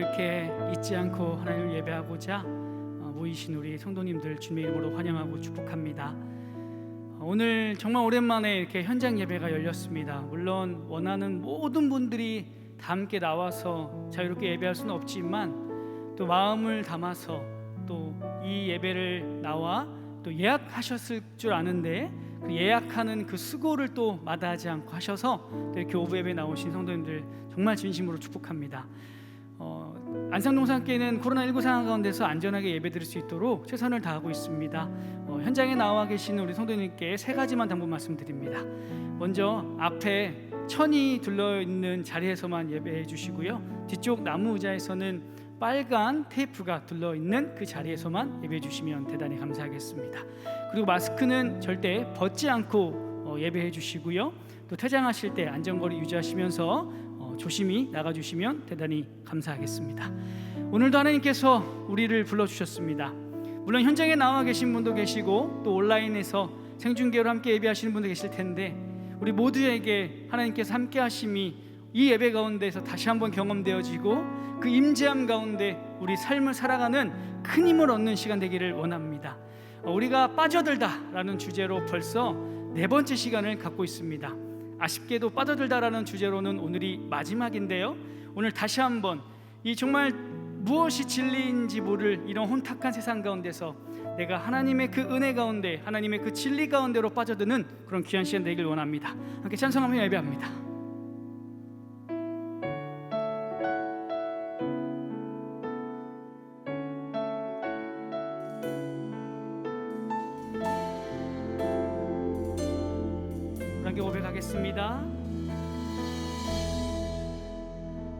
이렇게 잊지 않고 하나님을 예배하고자 모이신 우리 성도님들 주님의 이름으로 환영하고 축복합니다. 오늘 정말 오랜만에 이렇게 현장 예배가 열렸습니다. 물론 원하는 모든 분들이 다 함께 나와서 자유롭게 예배할 수는 없지만 또 마음을 담아서 또 이 예배를 나와 또 예약하셨을 줄 아는데 그 예약하는 그 수고를 또 마다하지 않고 하셔서 또 이렇게 오브 예배 나오신 성도님들 정말 진심으로 축복합니다. 안상동산교회는 코로나19 상황 가운데서 안전하게 예배드릴 수 있도록 최선을 다하고 있습니다. 현장에 나와 계시는 우리 성도님께 세 가지만 당부 말씀드립니다. 먼저 앞에 천이 둘러있는 자리에서만 예배해 주시고요, 뒤쪽 나무 의자에서는 빨간 테이프가 둘러있는 그 자리에서만 예배해 주시면 대단히 감사하겠습니다. 그리고 마스크는 절대 벗지 않고 예배해 주시고요, 또 퇴장하실 때 안전거리 유지하시면서 조심히 나가주시면 대단히 감사하겠습니다. 오늘도 하나님께서 우리를 불러주셨습니다. 물론 현장에 나와 계신 분도 계시고 또 온라인에서 생중계로 함께 예배하시는 분도 계실 텐데 우리 모두에게 하나님께서 함께 하심이 이 예배 가운데서 다시 한번 경험되어지고 그 임재함 가운데 우리 삶을 살아가는 큰 힘을 얻는 시간 되기를 원합니다. 우리가 빠져들다라는 주제로 벌써 4번째 시간을 갖고 있습니다. 아쉽게도 빠져들다라는 주제로는 오늘이 마지막인데요, 오늘 다시 한번 이 정말 무엇이 진리인지 모를 이런 혼탁한 세상 가운데서 내가 하나님의 그 은혜 가운데, 하나님의 그 진리 가운데로 빠져드는 그런 귀한 시간 되길 원합니다. 함께 찬송하며 예배합니다. 고백하겠습니다.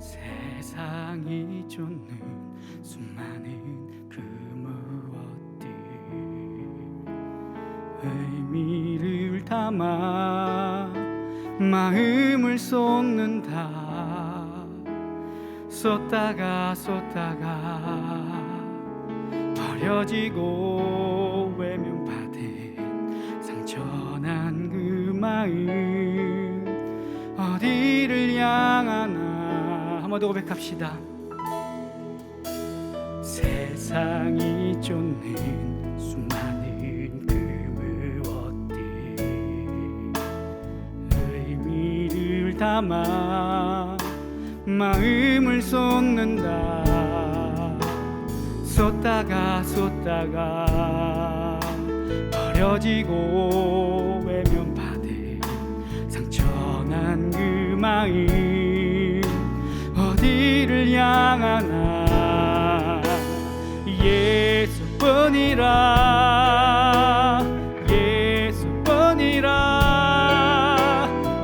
세상이 쫓는 수많은 그 무엇들 의미를 담아 마음을 쏟는다. 쏟다가 버려지고 외면받은 상처난 그 마음 어디를 향하나. 한 번 더 고백합시다. 세상이 쫓는 수많은 그 무엇들 의미를 담아 마음을 쏟는다. 쏟다가 버려지고 외면받은 상처난 그 마음 어디를 향하나. 예수뿐이라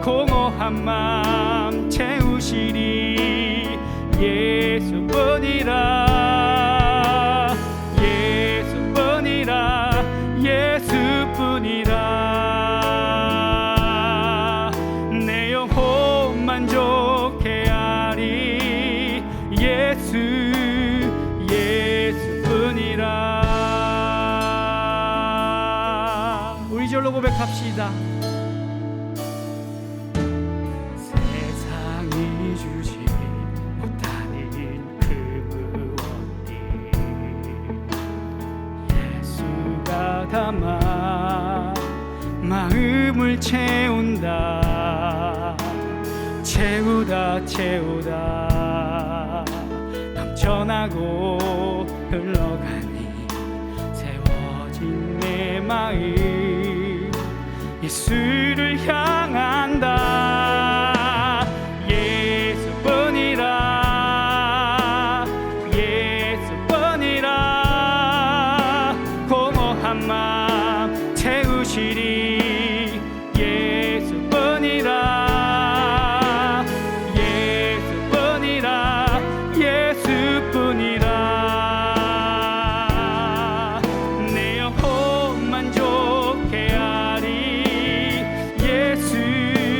공허한 마음 채우시리. 예수뿐이라 내 영혼 만족해 하리. 예수뿐이라. 우리 절로 고백합시다. 세상이 주지 못하는 그 무엇들 예수가 담아 마음을 채운다. 채우다 넘쳐나고 흘러가니 세워진 내 마음 예수를 향한다. 예수뿐이라 공허한 마음 채우시리. 예수뿐이라 내 영혼 만족해 하리. 예수뿐이라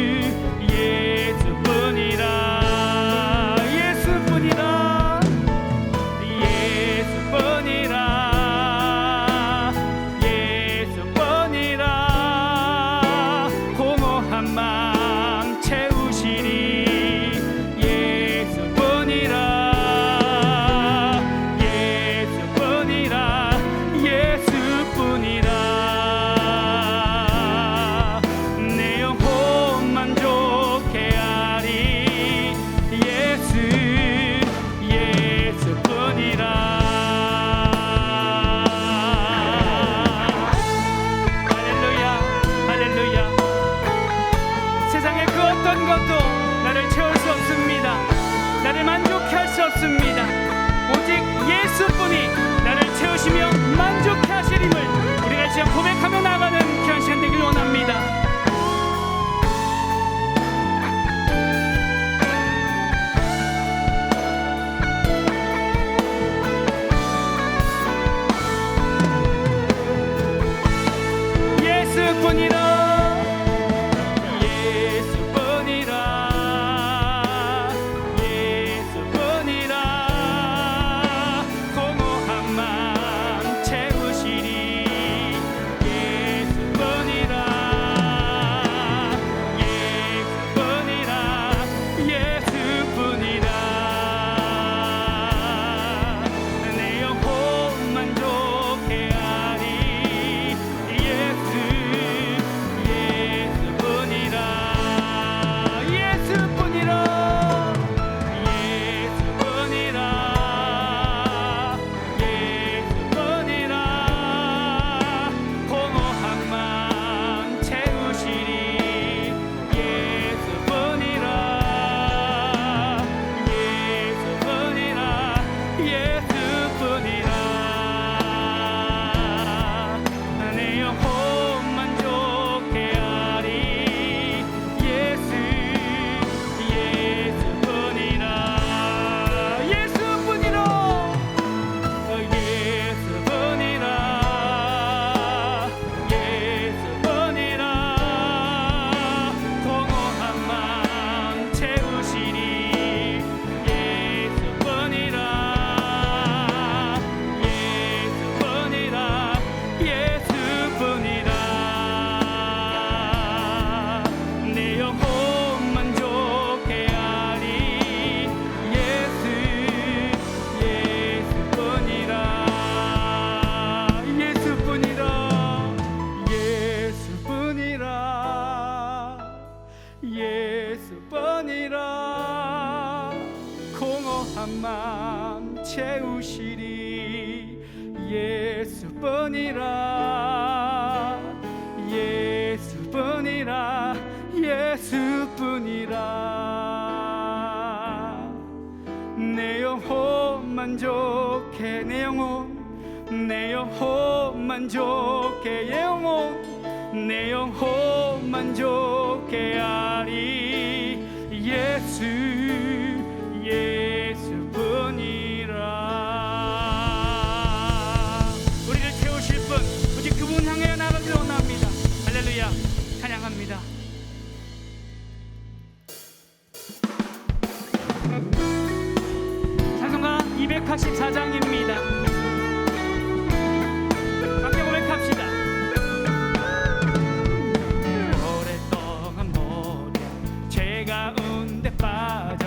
공허한 맘 채우시리 예수뿐이라 예수뿐이라 예수뿐이라 내 영혼 만족해 내 영혼 만족해 내 영혼 만족해 하리 예수뿐이라 우리를 채우실 분 오직 그분 향해 나가기를 원합니다. 할렐루야 찬양합니다. 찬송가 284장입니다. 함께 고백합시다. 오랫동안 모래 죄 가운데 빠져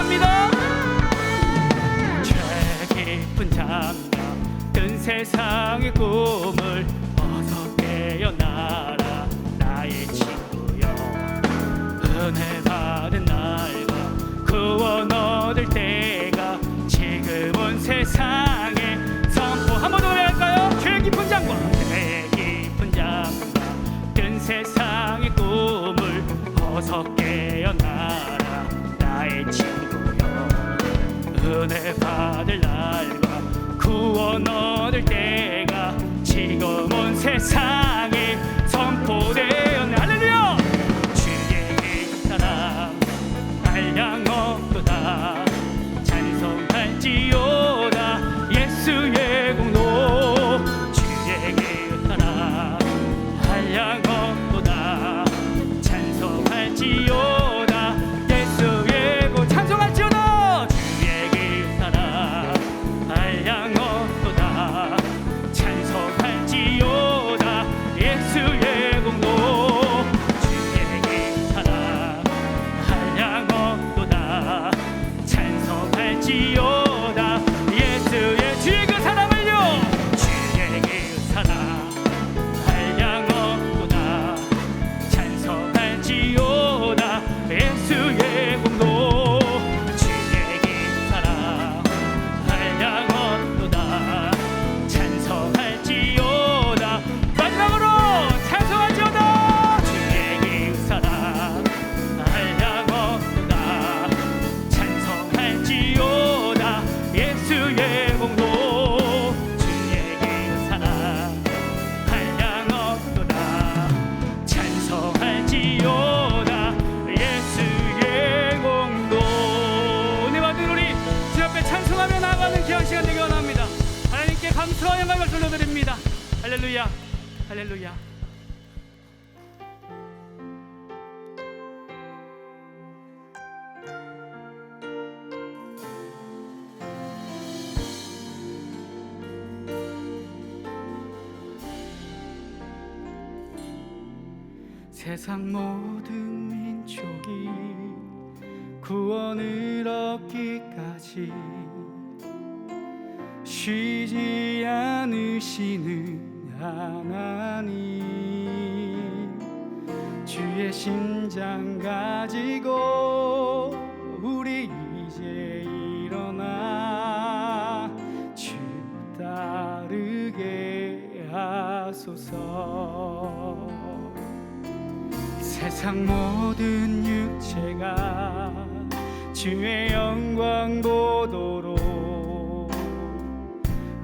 기원합니다. 죄 깊은 잠과 든 세상의 꿈을 어서 깨어나라 나의 친구여. 은혜 받은 날과 구원 얻을 때가 지금은 세상에 선포. 한 번 더 노래할까요? 죄 깊은 잠과 든 세상의 꿈을 어서 깨어나라 나의 친구여. 은혜 받을 날과 구원 얻을 때가 지금은 세상에 선포되었네. 할렐루야. 주의 사랑 한량없도다 찬송할지어다 예수의 공로. 주의 사랑 한량없도다 찬송할지어다 예수의 공로. 찬송할지어다. 주의 사랑 한량없도다 찬송할지어다 예수의 공로. 주의 사랑 한량없도다 찬송할지어다 예수의 주의 그 사랑을요. 주의 사랑 한량없도다 찬송할지어다 예수의 공로. 주의 사랑 한량없도다 찬송할지어다. 마지막으로 찬송할지어다. 주의 사랑 한량없도다 찬송할지어다 예수의 공로. 주의 사랑 한량없도다 찬송할지어다 예수의 공로. 은혜 받은 우리 주 앞에 찬송하며 나아가는 귀한 시간 되기 원합니다. 하나님께 감사와 영광을 돌려드립니다. 할렐루야 할렐루야. 세상 모든 민족이 구원을 얻기까지 쉬지 않으시는 하나님. 주의 심장 가지고 우리 이제 일어나 주 따르게 하소서. 세상 모든 육체가 주의 영광 보도록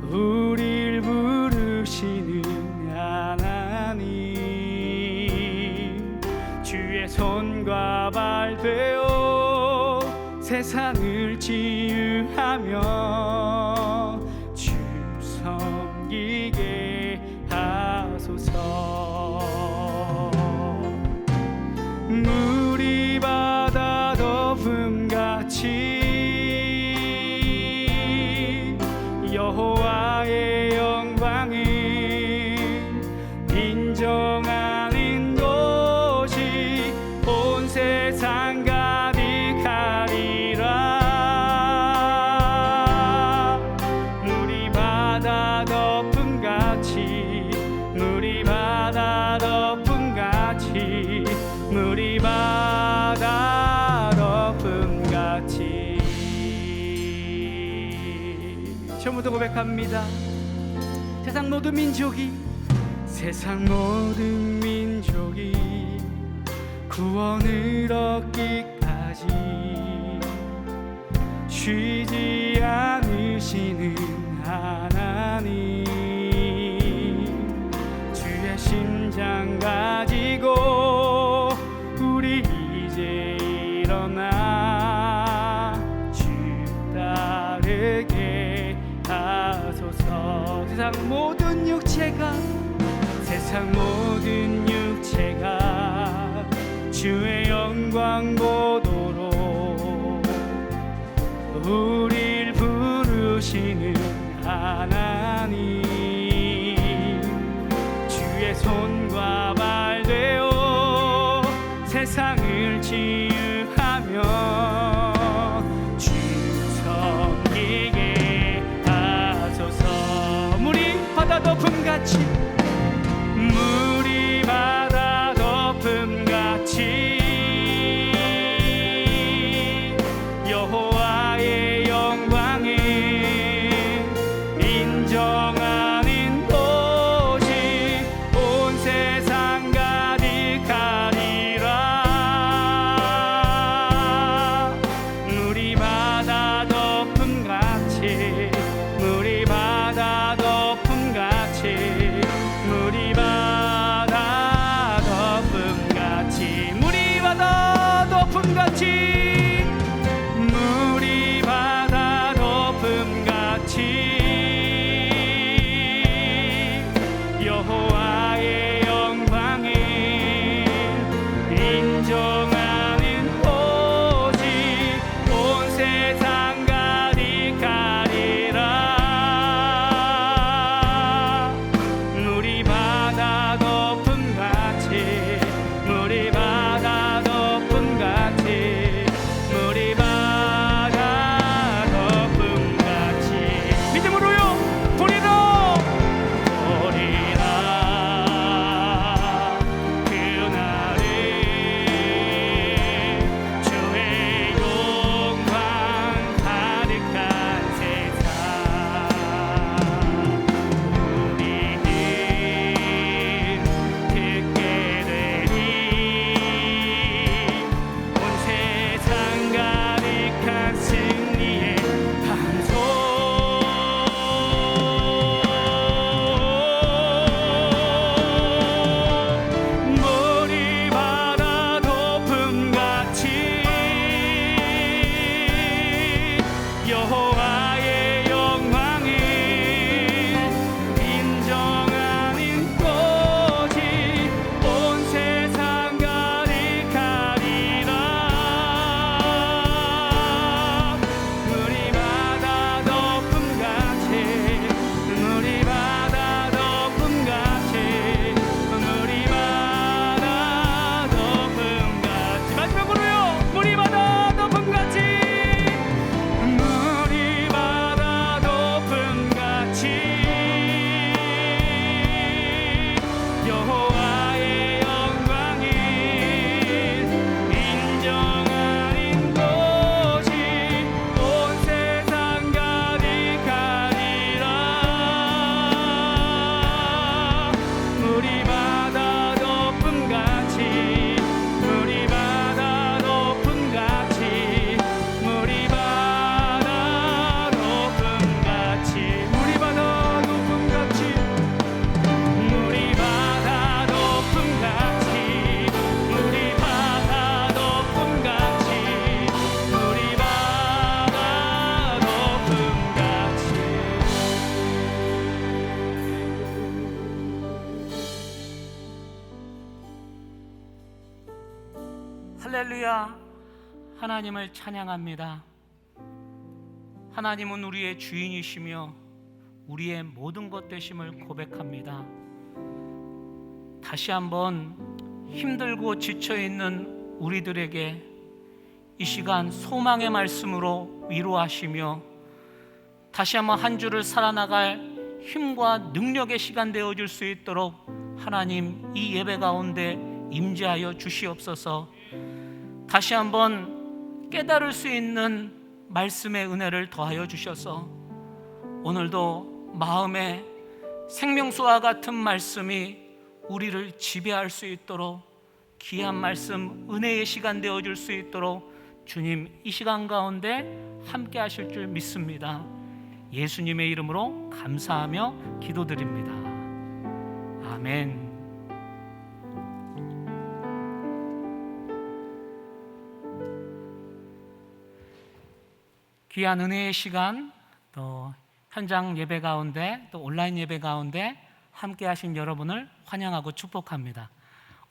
우릴 부르시는 하나님. 주의 손과 발 되어 세상을 치유하며 주 섬기게 하소서. 물이 바다 덮음같이 여호와의 영광은 인정하는 곳이 온 세상 가득하리라. 물이 바다 덮음같이 물이 바다 덮음같이 물이 바다 덮음같이. 처음부터 고백합니다. 세상 모든 민족이 구원을 얻기까지 쉬지 않으시는 하나님. 주의 심장 가지고 우리 이제 일어나 주 따르게 하소서. 세상 모든 육체가 주의 영광 보도록 우릴 부르시는 하나님. 주의 손과 발 되어 세상을 치유하며 덮음같이 물이 바다 덮음같이 여호와의 영광을 인정하는 도시 온 세상 가득하리라. 물이 바다 덮음같이 물이 바다 덮음같이 물이 바다 덮음같이 물이 바다 덮음같이 물이 바다 덮음같이 여호와의 영광을 인정하는 도시 온 세상 가득하리라. 물이 바다 덮음같이 물이 바다 덮음같이 물이 바다 덮음같이 믿음으로요 보리라 보리라. 그날은 주의 영광 가득한 세상 우리는 듣게 되니 온 세상 가득한 승리의 방송 물이 바다 덮음같이 여호와의 영광을 인정하는 곳이 온 세상 가득하리라. 물이 바다 덮음같이 물이 바다 덮음같이 물이 바다 덮음같이 마지막으로요 물이 바다 덮음같이 물이 바다 덮음같이 여호와의 영광을 인정하는 곳이 온 세상 가득하리라. 물이 바다 덮음같이 물이 바다 덮음같이 물이 바다 덮음같이 물이 바다 덮음같이 물이 바다 덮음같이 물이 바다 덮음같이 물이 바다 덮음같이. 할렐루야. 하나님을 찬양합니다. 하나님은 우리의 주인이시며 우리의 모든 것 되심을 고백합니다. 다시 한번 힘들고 지쳐있는 우리들에게 이 시간 소망의 말씀으로 위로하시며 다시 한번 한 주를 살아나갈 힘과 능력의 시간 되어줄 수 있도록 하나님 이 예배 가운데 임재하여 주시옵소서. 다시 한번 깨달을 수 있는 말씀의 은혜를 더하여 주셔서 오늘도 마음에 생명수와 같은 말씀이 우리를 지배할 수 있도록 귀한 말씀 은혜의 시간 되어줄 수 있도록 주님 이 시간 가운데 함께 하실 줄 믿습니다. 예수님의 이름으로 감사하며 기도드립니다. 아멘. 귀한 은혜의 시간, 또 현장 예배 가운데 또 온라인 예배 가운데 함께 하신 여러분을 환영하고 축복합니다.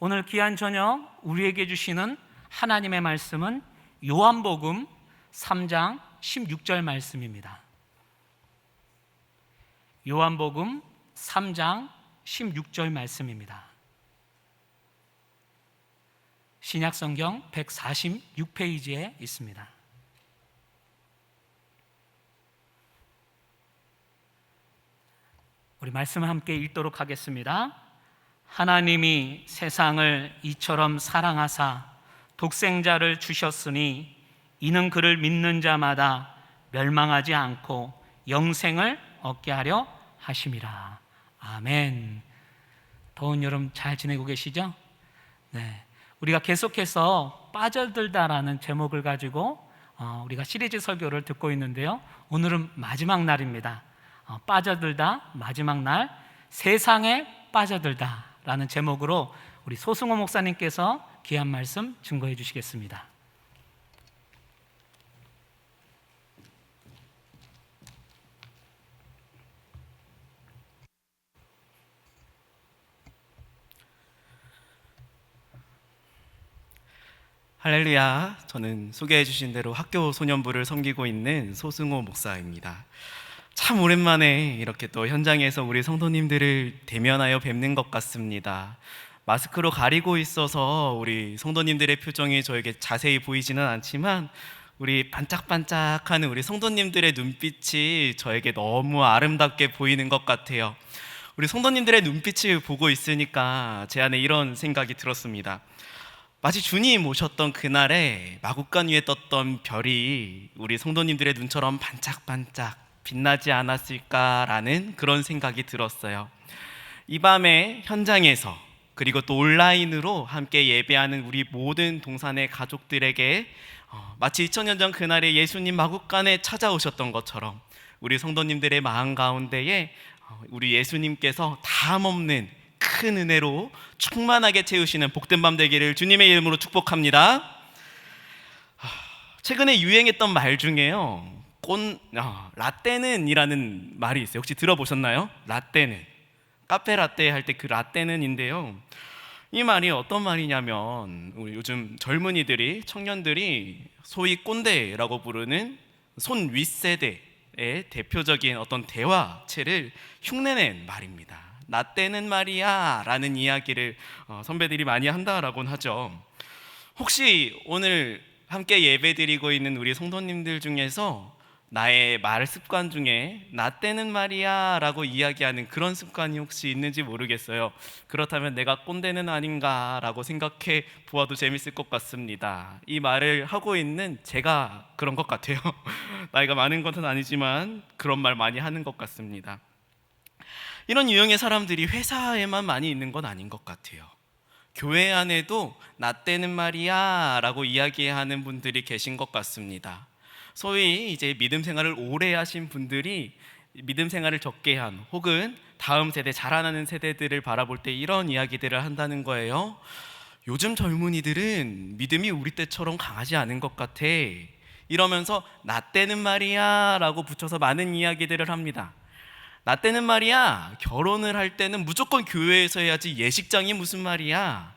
오늘 귀한 저녁 우리에게 주시는 하나님의 말씀은 요한복음 3장 16절 말씀입니다. 요한복음 3장 16절 말씀입니다. 신약성경 146페이지에 있습니다. 우리 말씀을 함께 읽도록 하겠습니다. 하나님이 세상을 이처럼 사랑하사 독생자를 주셨으니 이는 그를 믿는 자마다 멸망하지 않고 영생을 얻게 하려 하심이라. 아멘. 더운 여름 잘 지내고 계시죠? 네. 우리가 계속해서 빠져들다라는 제목을 가지고 우리가 시리즈 설교를 듣고 있는데요. 오늘은 마지막 날입니다. 빠져들다, 마지막 날, 세상에 빠져들다라는 제목으로 우리 소승호 목사님께서 귀한 말씀 증거해 주시겠습니다. 할렐루야. 저는 소개해 주신 대로 학교 소년부를 섬기고 있는 소승호 목사입니다. 참 오랜만에 이렇게 또 현장에서 우리 성도님들을 대면하여 뵙는 것 같습니다. 마스크로 가리고 있어서 우리 성도님들의 표정이 저에게 자세히 보이지는 않지만 우리 반짝반짝하는 우리 성도님들의 눈빛이 저에게 너무 아름답게 보이는 것 같아요. 우리 성도님들의 눈빛을 보고 있으니까 제 안에 이런 생각이 들었습니다. 마치 주님 오셨던 그날에 마구간 위에 떴던 별이 우리 성도님들의 눈처럼 반짝반짝 빛나지 않았을까라는 그런 생각이 들었어요. 이 밤에 현장에서 그리고 또 온라인으로 함께 예배하는 우리 모든 동산의 가족들에게 마치 2000년 전 그날에 예수님 마구간에 찾아오셨던 것처럼 우리 성도님들의 마음 가운데에 우리 예수님께서 다함없는 큰 은혜로 충만하게 채우시는 복된 밤 되기를 주님의 이름으로 축복합니다. 최근에 유행했던 말 중에요, 라떼는 이라는 말이 있어요. 혹시 들어보셨나요? 라떼는, 카페 라떼 할 때 그 라떼는인데요, 이 말이 어떤 말이냐면 우리 요즘 젊은이들이, 청년들이 소위 꼰대라고 부르는 손 윗세대의 대표적인 어떤 대화체를 흉내낸 말입니다. 라떼는 말이야 라는 이야기를 선배들이 많이 한다라고는 하죠. 혹시 오늘 함께 예배드리고 있는 우리 성도님들 중에서 나의 말 습관 중에 라떼는 말이야 라고 이야기하는 그런 습관이 혹시 있는지 모르겠어요. 그렇다면 내가 꼰대는 아닌가 라고 생각해 보아도 재밌을 것 같습니다. 이 말을 하고 있는 제가 그런 것 같아요. 나이가 많은 것은 아니지만 그런 말 많이 하는 것 같습니다. 이런 유형의 사람들이 회사에만 많이 있는 건 아닌 것 같아요. 교회 안에도 라떼는 말이야 라고 이야기하는 분들이 계신 것 같습니다. 소위 이제 믿음 생활을 오래 하신 분들이 믿음 생활을 적게 한, 혹은 다음 세대, 자라나는 세대들을 바라볼 때 이런 이야기들을 한다는 거예요. 요즘 젊은이들은 믿음이 우리 때처럼 강하지 않은 것 같아, 이러면서 라떼는 말이야 라고 붙여서 많은 이야기들을 합니다. 라떼는 말이야, 결혼을 할 때는 무조건 교회에서 해야지 예식장이 무슨 말이야.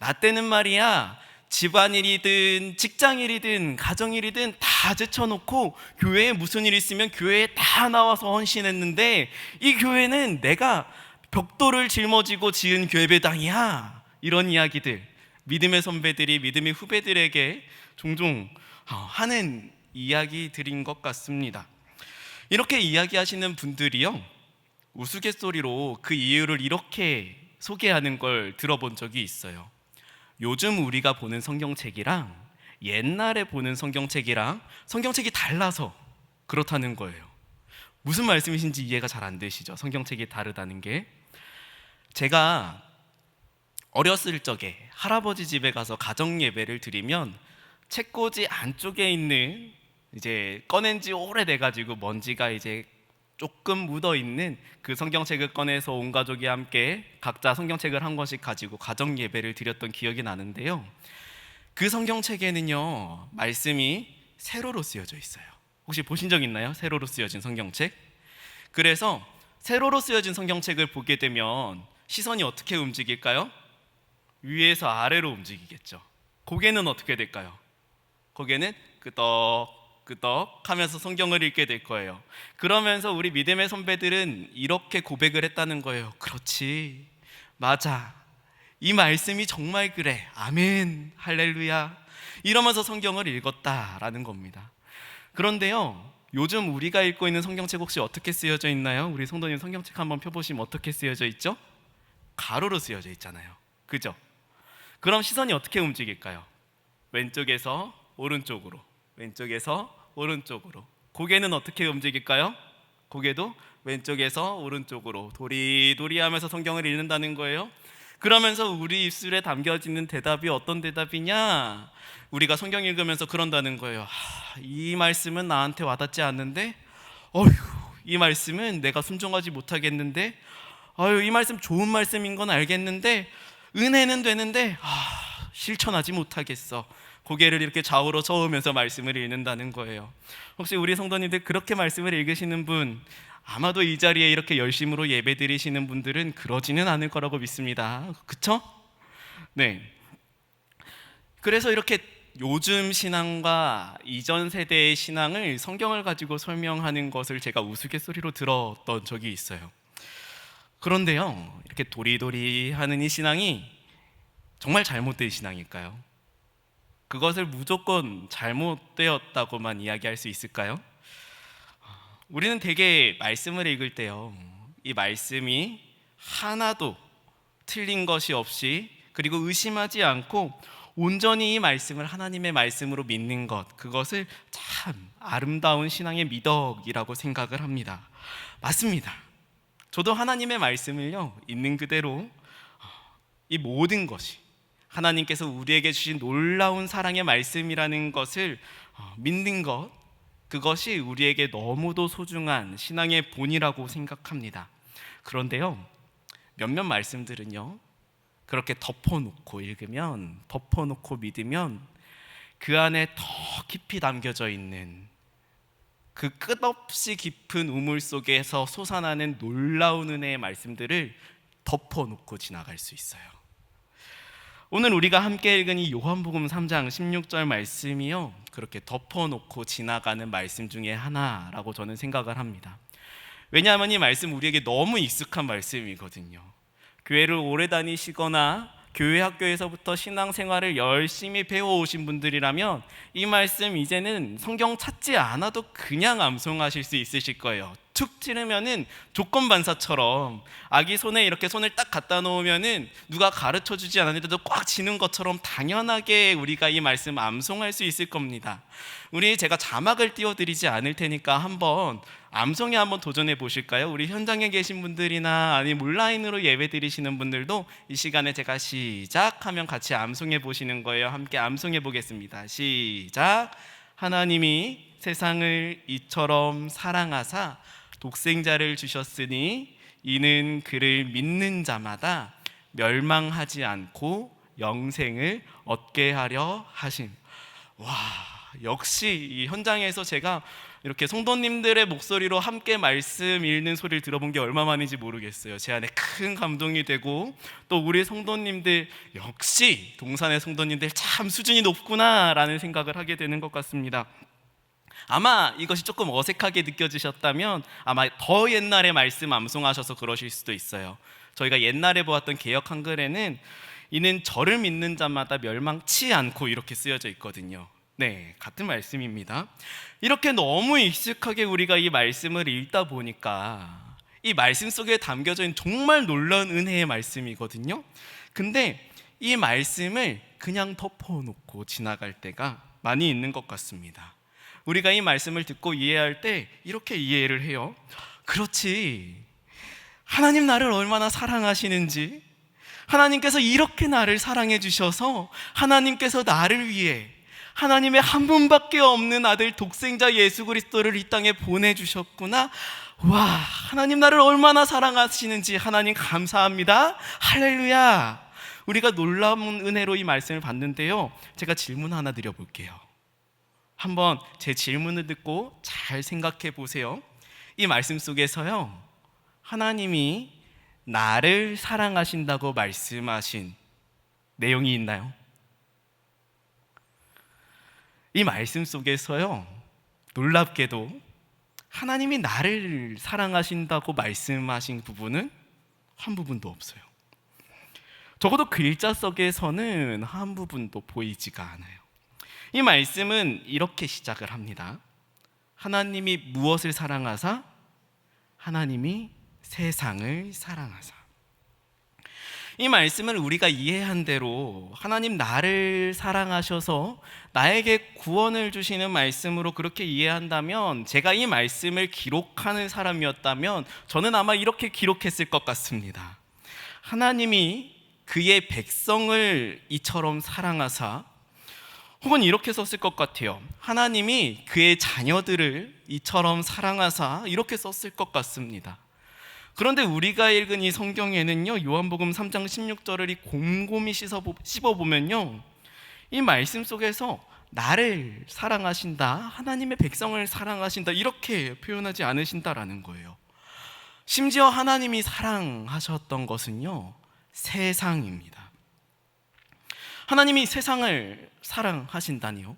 라떼는 말이야, 집안일이든 직장일이든 가정일이든 다 제쳐놓고 교회에 무슨 일 있으면 교회에 다 나와서 헌신했는데 이 교회는 내가 벽돌을 짊어지고 지은 교회배당이야. 이런 이야기들, 믿음의 선배들이 믿음의 후배들에게 종종 하는 이야기들인 것 같습니다. 이렇게 이야기하시는 분들이요, 우스갯소리로 그 이유를 이렇게 소개하는 걸 들어본 적이 있어요. 요즘 우리가 보는 성경책이랑 옛날에 보는 성경책이랑 성경책이 달라서 그렇다는 거예요. 무슨 말씀이신지 이해가 잘 안 되시죠? 성경책이 다르다는 게. 제가 어렸을 적에 할아버지 집에 가서 가정 예배를 드리면 책꽂이 안쪽에 있는, 이제 꺼낸 지 오래돼가지고 먼지가 이제 조금 묻어있는 그 성경책을 꺼내서 온 가족이 함께 각자 성경책을 한 권씩 가지고 가정 예배를 드렸던 기억이 나는데요, 그 성경책에는요 말씀이 세로로 쓰여져 있어요. 혹시 보신 적 있나요? 세로로 쓰여진 성경책? 그래서 세로로 쓰여진 성경책을 보게 되면 시선이 어떻게 움직일까요? 위에서 아래로 움직이겠죠. 고개는 어떻게 될까요? 고개는 끄덕 하면서 성경을 읽게 될 거예요. 그러면서 우리 믿음의 선배들은 이렇게 고백을 했다는 거예요. 그렇지, 맞아, 이 말씀이 정말 그래, 아멘, 할렐루야, 이러면서 성경을 읽었다라는 겁니다. 그런데요, 요즘 우리가 읽고 있는 성경책 혹시 어떻게 쓰여져 있나요? 우리 성도님 성경책 한번 펴보시면 어떻게 쓰여져 있죠? 가로로 쓰여져 있잖아요. 그죠? 그럼 시선이 어떻게 움직일까요? 왼쪽에서 오른쪽으로, 왼쪽에서 오른쪽으로. 고개는 어떻게 움직일까요? 고개도 왼쪽에서 오른쪽으로 도리도리 하면서 성경을 읽는다는 거예요. 그러면서 우리 입술에 담겨지는 대답이 어떤 대답이냐? 우리가 성경 읽으면서 그런다는 거예요. 이 말씀은 나한테 와닿지 않는데, 이 말씀은 내가 순종하지 못하겠는데, 이 말씀 좋은 말씀인 건 알겠는데, 은혜는 되는데 실천하지 못하겠어. 고개를 이렇게 좌우로 저으면서 말씀을 읽는다는 거예요. 혹시 우리 성도님들 그렇게 말씀을 읽으시는 분, 아마도 이 자리에 이렇게 열심으로 예배 드리시는 분들은 그러지는 않을 거라고 믿습니다. 그쵸? 네. 그래서 이렇게 요즘 신앙과 이전 세대의 신앙을 성경을 가지고 설명하는 것을 제가 우스갯소리로 들었던 적이 있어요. 그런데요, 이렇게 도리도리 하는 이 신앙이 정말 잘못된 신앙일까요? 그것을 무조건 잘못되었다고만 이야기할 수 있을까요? 우리는 되게 말씀을 읽을 때요, 이 말씀이 하나도 틀린 것이 없이, 그리고 의심하지 않고 온전히 이 말씀을 하나님의 말씀으로 믿는 것, 그것을 참 아름다운 신앙의 미덕이라고 생각을 합니다. 맞습니다. 저도 하나님의 말씀을요, 있는 그대로 이 모든 것이 하나님께서 우리에게 주신 놀라운 사랑의 말씀이라는 것을 믿는 것, 그것이 우리에게 너무도 소중한 신앙의 본이라고 생각합니다. 그런데요, 몇몇 말씀들은요, 그렇게 덮어놓고 읽으면, 덮어놓고 믿으면 그 안에 더 깊이 담겨져 있는 그 끝없이 깊은 우물 속에서 솟아나는 놀라운 은혜의 말씀들을 덮어놓고 지나갈 수 있어요. 오늘 우리가 함께 읽은 이 요한복음 3장 16절 말씀이요, 그렇게 덮어놓고 지나가는 말씀 중에 하나라고 저는 생각을 합니다. 왜냐하면 이 말씀 우리에게 너무 익숙한 말씀이거든요. 교회를 오래 다니시거나 교회 학교에서부터 신앙생활을 열심히 배워오신 분들이라면 이 말씀 이제는 성경 찾지 않아도 그냥 암송하실 수 있으실 거예요. 툭 찌르면은 조건반사처럼 아기 손에 이렇게 손을 딱 갖다 놓으면은 누가 가르쳐 주지 않았는데도 꽉 쥐는 것처럼 당연하게 우리가 이 말씀 암송할 수 있을 겁니다. 제가 자막을 띄워드리지 않을 테니까 한번 암송에 한번 도전해 보실까요? 우리 현장에 계신 분들이나 아니면 온라인으로 예배 드리시는 분들도 이 시간에 제가 시작하면 같이 암송해 보시는 거예요. 함께 암송해 보겠습니다. 시작. 하나님이 세상을 이처럼 사랑하사 독생자를 주셨으니 이는 그를 믿는 자마다 멸망하지 않고 영생을 얻게 하려 하심. 와, 역시 이 현장에서 제가 이렇게 성도님들의 목소리로 함께 말씀 읽는 소리를 들어본 게 얼마만인지 모르겠어요. 제 안에 큰 감동이 되고, 또 우리 성도님들 역시 동산의 성도님들 참 수준이 높구나라는 생각을 하게 되는 것 같습니다. 아마 이것이 조금 어색하게 느껴지셨다면 아마 더 옛날에 말씀 암송하셔서 그러실 수도 있어요. 저희가 옛날에 보았던 개역 한글에는 이는 저를 믿는 자마다 멸망치 않고 이렇게 쓰여져 있거든요. 네, 같은 말씀입니다. 이렇게 너무 익숙하게 우리가 이 말씀을 읽다 보니까 이 말씀 속에 담겨져 있는 정말 놀라운 은혜의 말씀이거든요. 근데 이 말씀을 그냥 덮어놓고 지나갈 때가 많이 있는 것 같습니다. 우리가 이 말씀을 듣고 이해할 때 이렇게 이해를 해요. 그렇지, 하나님 나를 얼마나 사랑하시는지, 하나님께서 이렇게 나를 사랑해 주셔서 하나님께서 나를 위해 하나님의 한 분밖에 없는 아들 독생자 예수 그리스도를 이 땅에 보내주셨구나. 와, 하나님 나를 얼마나 사랑하시는지 하나님 감사합니다. 할렐루야. 우리가 놀라운 은혜로 이 말씀을 받는데요, 제가 질문 하나 드려볼게요. 한번 제 질문을 듣고 잘 생각해 보세요. 이 말씀 속에서요, 하나님이 나를 사랑하신다고 말씀하신 내용이 있나요? 이 말씀 속에서요, 놀랍게도 하나님이 나를 사랑하신다고 말씀하신 부분은 한 부분도 없어요. 적어도 글자 속에서는 한 부분도 보이지가 않아요. 이 말씀은 이렇게 시작을 합니다. 하나님이 무엇을 사랑하사? 하나님이 세상을 사랑하사. 이 말씀을 우리가 이해한 대로 하나님 나를 사랑하셔서 나에게 구원을 주시는 말씀으로 그렇게 이해한다면, 제가 이 말씀을 기록하는 사람이었다면 저는 아마 이렇게 기록했을 것 같습니다. 하나님이 그의 백성을 이처럼 사랑하사, 혹은 이렇게 썼을 것 같아요. 하나님이 그의 자녀들을 이처럼 사랑하사, 이렇게 썼을 것 같습니다. 그런데 우리가 읽은 이 성경에는요, 요한복음 3장 16절을 곰곰이 씹어보면요, 이 말씀 속에서 나를 사랑하신다, 하나님의 백성을 사랑하신다, 이렇게 표현하지 않으신다라는 거예요. 심지어 하나님이 사랑하셨던 것은요, 세상입니다. 하나님이 세상을 사랑하신다니요?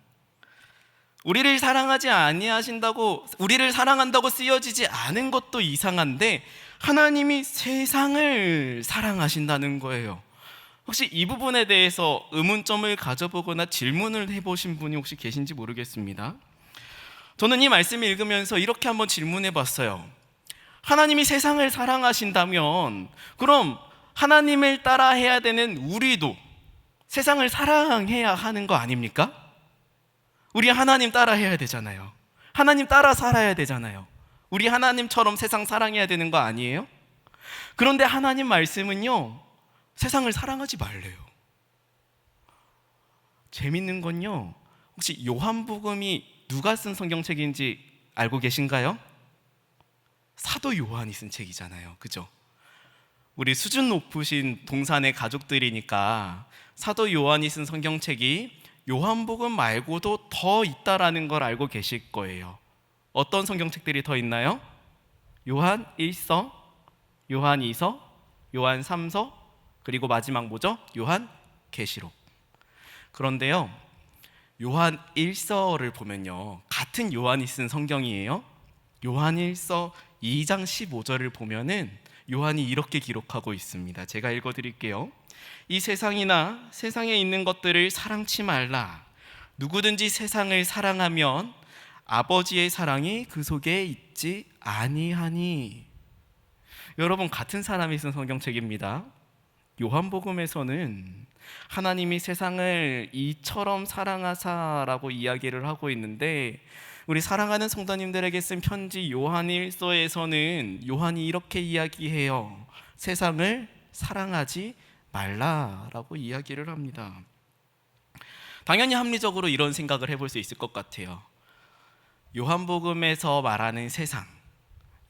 우리를 사랑하지 아니하신다고, 우리를 사랑한다고 쓰여지지 않은 것도 이상한데 하나님이 세상을 사랑하신다는 거예요. 혹시 이 부분에 대해서 의문점을 가져보거나 질문을 해보신 분이 혹시 계신지 모르겠습니다. 저는 이 말씀을 읽으면서 이렇게 한번 질문해 봤어요. 하나님이 세상을 사랑하신다면 그럼 하나님을 따라해야 되는 우리도 세상을 사랑해야 하는 거 아닙니까? 우리 하나님 따라해야 되잖아요. 하나님 따라 살아야 되잖아요. 우리 하나님처럼 세상 사랑해야 되는 거 아니에요? 그런데 하나님 말씀은요, 세상을 사랑하지 말래요. 재밌는 건요, 혹시 요한복음이 누가 쓴 성경책인지 알고 계신가요? 사도 요한이 쓴 책이잖아요. 그죠? 우리 수준 높으신 동산의 가족들이니까 사도 요한이 쓴 성경책이 요한복음 말고도 더 있다라는 걸 알고 계실 거예요. 어떤 성경책들이 더 있나요? 요한 1서, 요한 2서, 요한 3서, 그리고 마지막 뭐죠? 요한 계시록. 그런데요, 요한 1서를 보면요, 같은 요한이 쓴 성경이에요. 요한 1서 2장 15절을 보면은 요한이 이렇게 기록하고 있습니다. 제가 읽어드릴게요. 이 세상이나 세상에 있는 것들을 사랑치 말라. 누구든지 세상을 사랑하면 아버지의 사랑이 그 속에 있지 아니하니. 여러분, 같은 사람이 쓴 성경책입니다. 요한복음에서는 하나님이 세상을 이처럼 사랑하사라고 이야기를 하고 있는데, 우리 사랑하는 성도님들에게 쓴 편지 요한 1서에서는 요한이 이렇게 이야기해요. 세상을 사랑하지 말라라고 이야기를 합니다. 당연히 합리적으로 이런 생각을 해볼 수 있을 것 같아요. 요한복음에서 말하는 세상,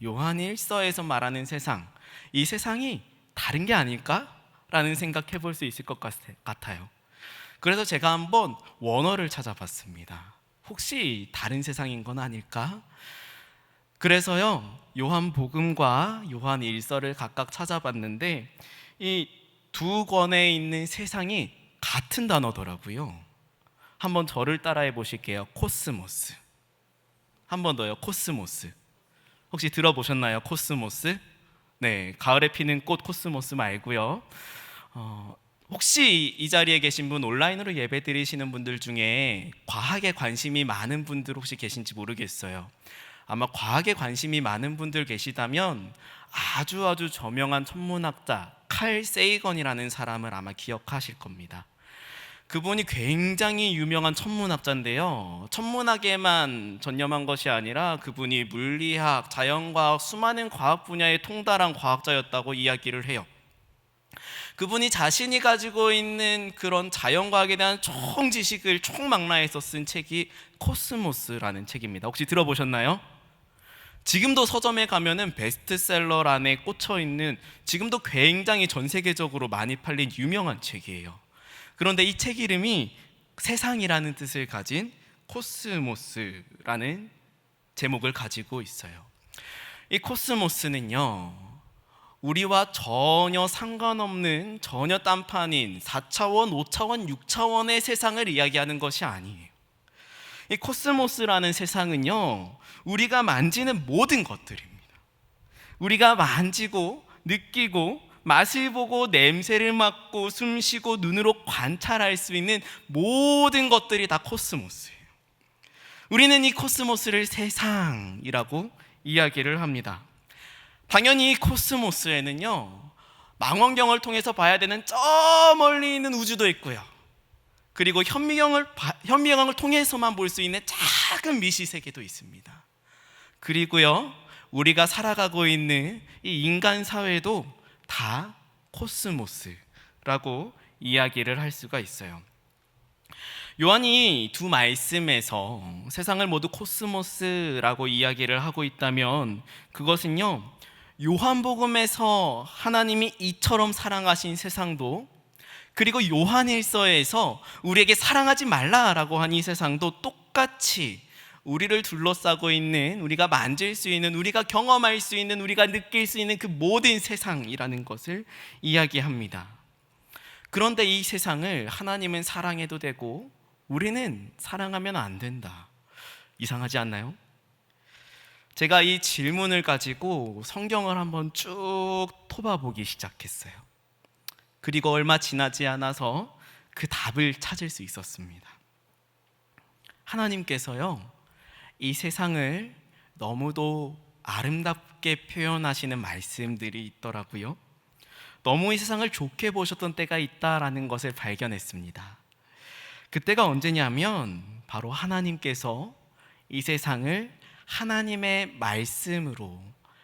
요한 1서에서 말하는 세상, 이 세상이 다른 게 아닐까라는 생각해 볼 수 있을 것 같아요. 그래서 제가 한번 원어를 찾아봤습니다. 혹시 다른 세상인 건 아닐까? 그래서요, 요한복음과 요한 1서를 각각 찾아봤는데 이 두 권에 있는 세상이 같은 단어더라고요. 한번 저를 따라해 보실게요. 코스모스. 한 번 더요. 코스모스. 혹시 들어보셨나요? 코스모스? 네, 가을에 피는 꽃 코스모스 말고요. 혹시 이 자리에 계신 분, 온라인으로 예배 드리시는 분들 중에 과학에 관심이 많은 분들 혹시 계신지 모르겠어요. 아마 과학에 관심이 많은 분들 계시다면 아주 저명한 천문학자 칼 세이건이라는 사람을 아마 기억하실 겁니다. 그분이 굉장히 유명한 천문학자인데요, 천문학에만 전념한 것이 아니라 그분이 물리학, 자연과학, 수많은 과학 분야에 통달한 과학자였다고 이야기를 해요. 그분이 자신이 가지고 있는 그런 자연과학에 대한 총 지식을 총망라해서 쓴 책이 코스모스라는 책입니다. 혹시 들어보셨나요? 지금도 서점에 가면은 베스트셀러란에 꽂혀 있는, 지금도 굉장히 전 세계적으로 많이 팔린 유명한 책이에요. 그런데 이 책 이름이 세상이라는 뜻을 가진 코스모스라는 제목을 가지고 있어요. 이 코스모스는요, 우리와 전혀 상관없는, 전혀 딴판인 4차원, 5차원, 6차원의 세상을 이야기하는 것이 아니에요. 이 코스모스라는 세상은요, 우리가 만지는 모든 것들입니다. 우리가 만지고 느끼고 맛을 보고 냄새를 맡고 숨쉬고 눈으로 관찰할 수 있는 모든 것들이 다 코스모스예요. 우리는 이 코스모스를 세상이라고 이야기를 합니다. 당연히 이 코스모스에는요, 망원경을 통해서 봐야 되는 저 멀리 있는 우주도 있고요, 그리고 현미경을 통해서만 볼 수 있는 작은 미시세계도 있습니다. 그리고요, 우리가 살아가고 있는 이 인간 사회도 다 코스모스라고 이야기를 할 수가 있어요. 요한이 두 말씀에서 세상을 모두 코스모스라고 이야기를 하고 있다면, 그것은요, 요한복음에서 하나님이 이처럼 사랑하신 세상도, 그리고 요한일서에서 우리에게 사랑하지 말라라고 한 이 세상도 똑같이 우리를 둘러싸고 있는, 우리가 만질 수 있는, 우리가 경험할 수 있는, 우리가 느낄 수 있는 그 모든 세상이라는 것을 이야기합니다. 그런데 이 세상을 하나님은 사랑해도 되고 우리는 사랑하면 안 된다. 이상하지 않나요? 제가 이 질문을 가지고 성경을 한번 쭉 톱아보기 시작했어요. 그리고 얼마 지나지 않아서 그 답을 찾을 수 있었습니다. 하나님께서요, 이 세상을 너무도 아름답게 표현하시는 말씀들이 있더라고요. 너무 이 세상을 좋게 보셨던 때가 있다라는 것을 발견했습니다. 그때가 언제냐면 바로 하나님께서 이 세상을 하나님의 말씀으로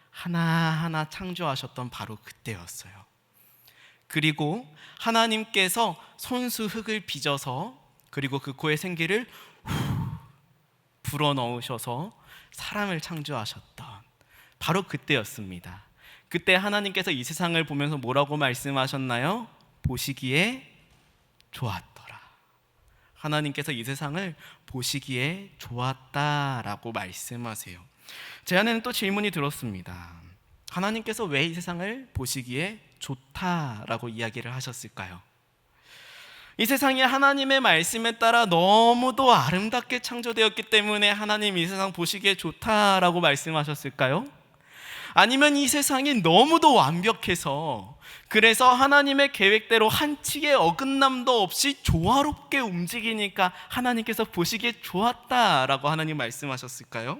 하나하나 창조하셨던 바로 그때였어요. 그리고 하나님께서 손수 흙을 빚어서, 그리고 그 코에 생기를 불어넣으셔서 사람을 창조하셨던 바로 그때였습니다. 그때 하나님께서 이 세상을 보면서 뭐라고 말씀하셨나요? 보시기에 좋았더라. 하나님께서 이 세상을 보시기에 좋았다라고 말씀하세요. 제 안에는 또 질문이 들었습니다. 하나님께서 왜 이 세상을 보시기에 좋다라고 이야기를 하셨을까요? 이 세상이 하나님의 말씀에 따라 너무도 아름답게 창조되었기 때문에 하나님 이 세상 보시기에 좋다라고 말씀하셨을까요? 아니면 이 세상이 너무도 완벽해서, 그래서 하나님의 계획대로 한치의 어긋남도 없이 조화롭게 움직이니까 하나님께서 보시기에 좋았다라고 하나님 말씀하셨을까요?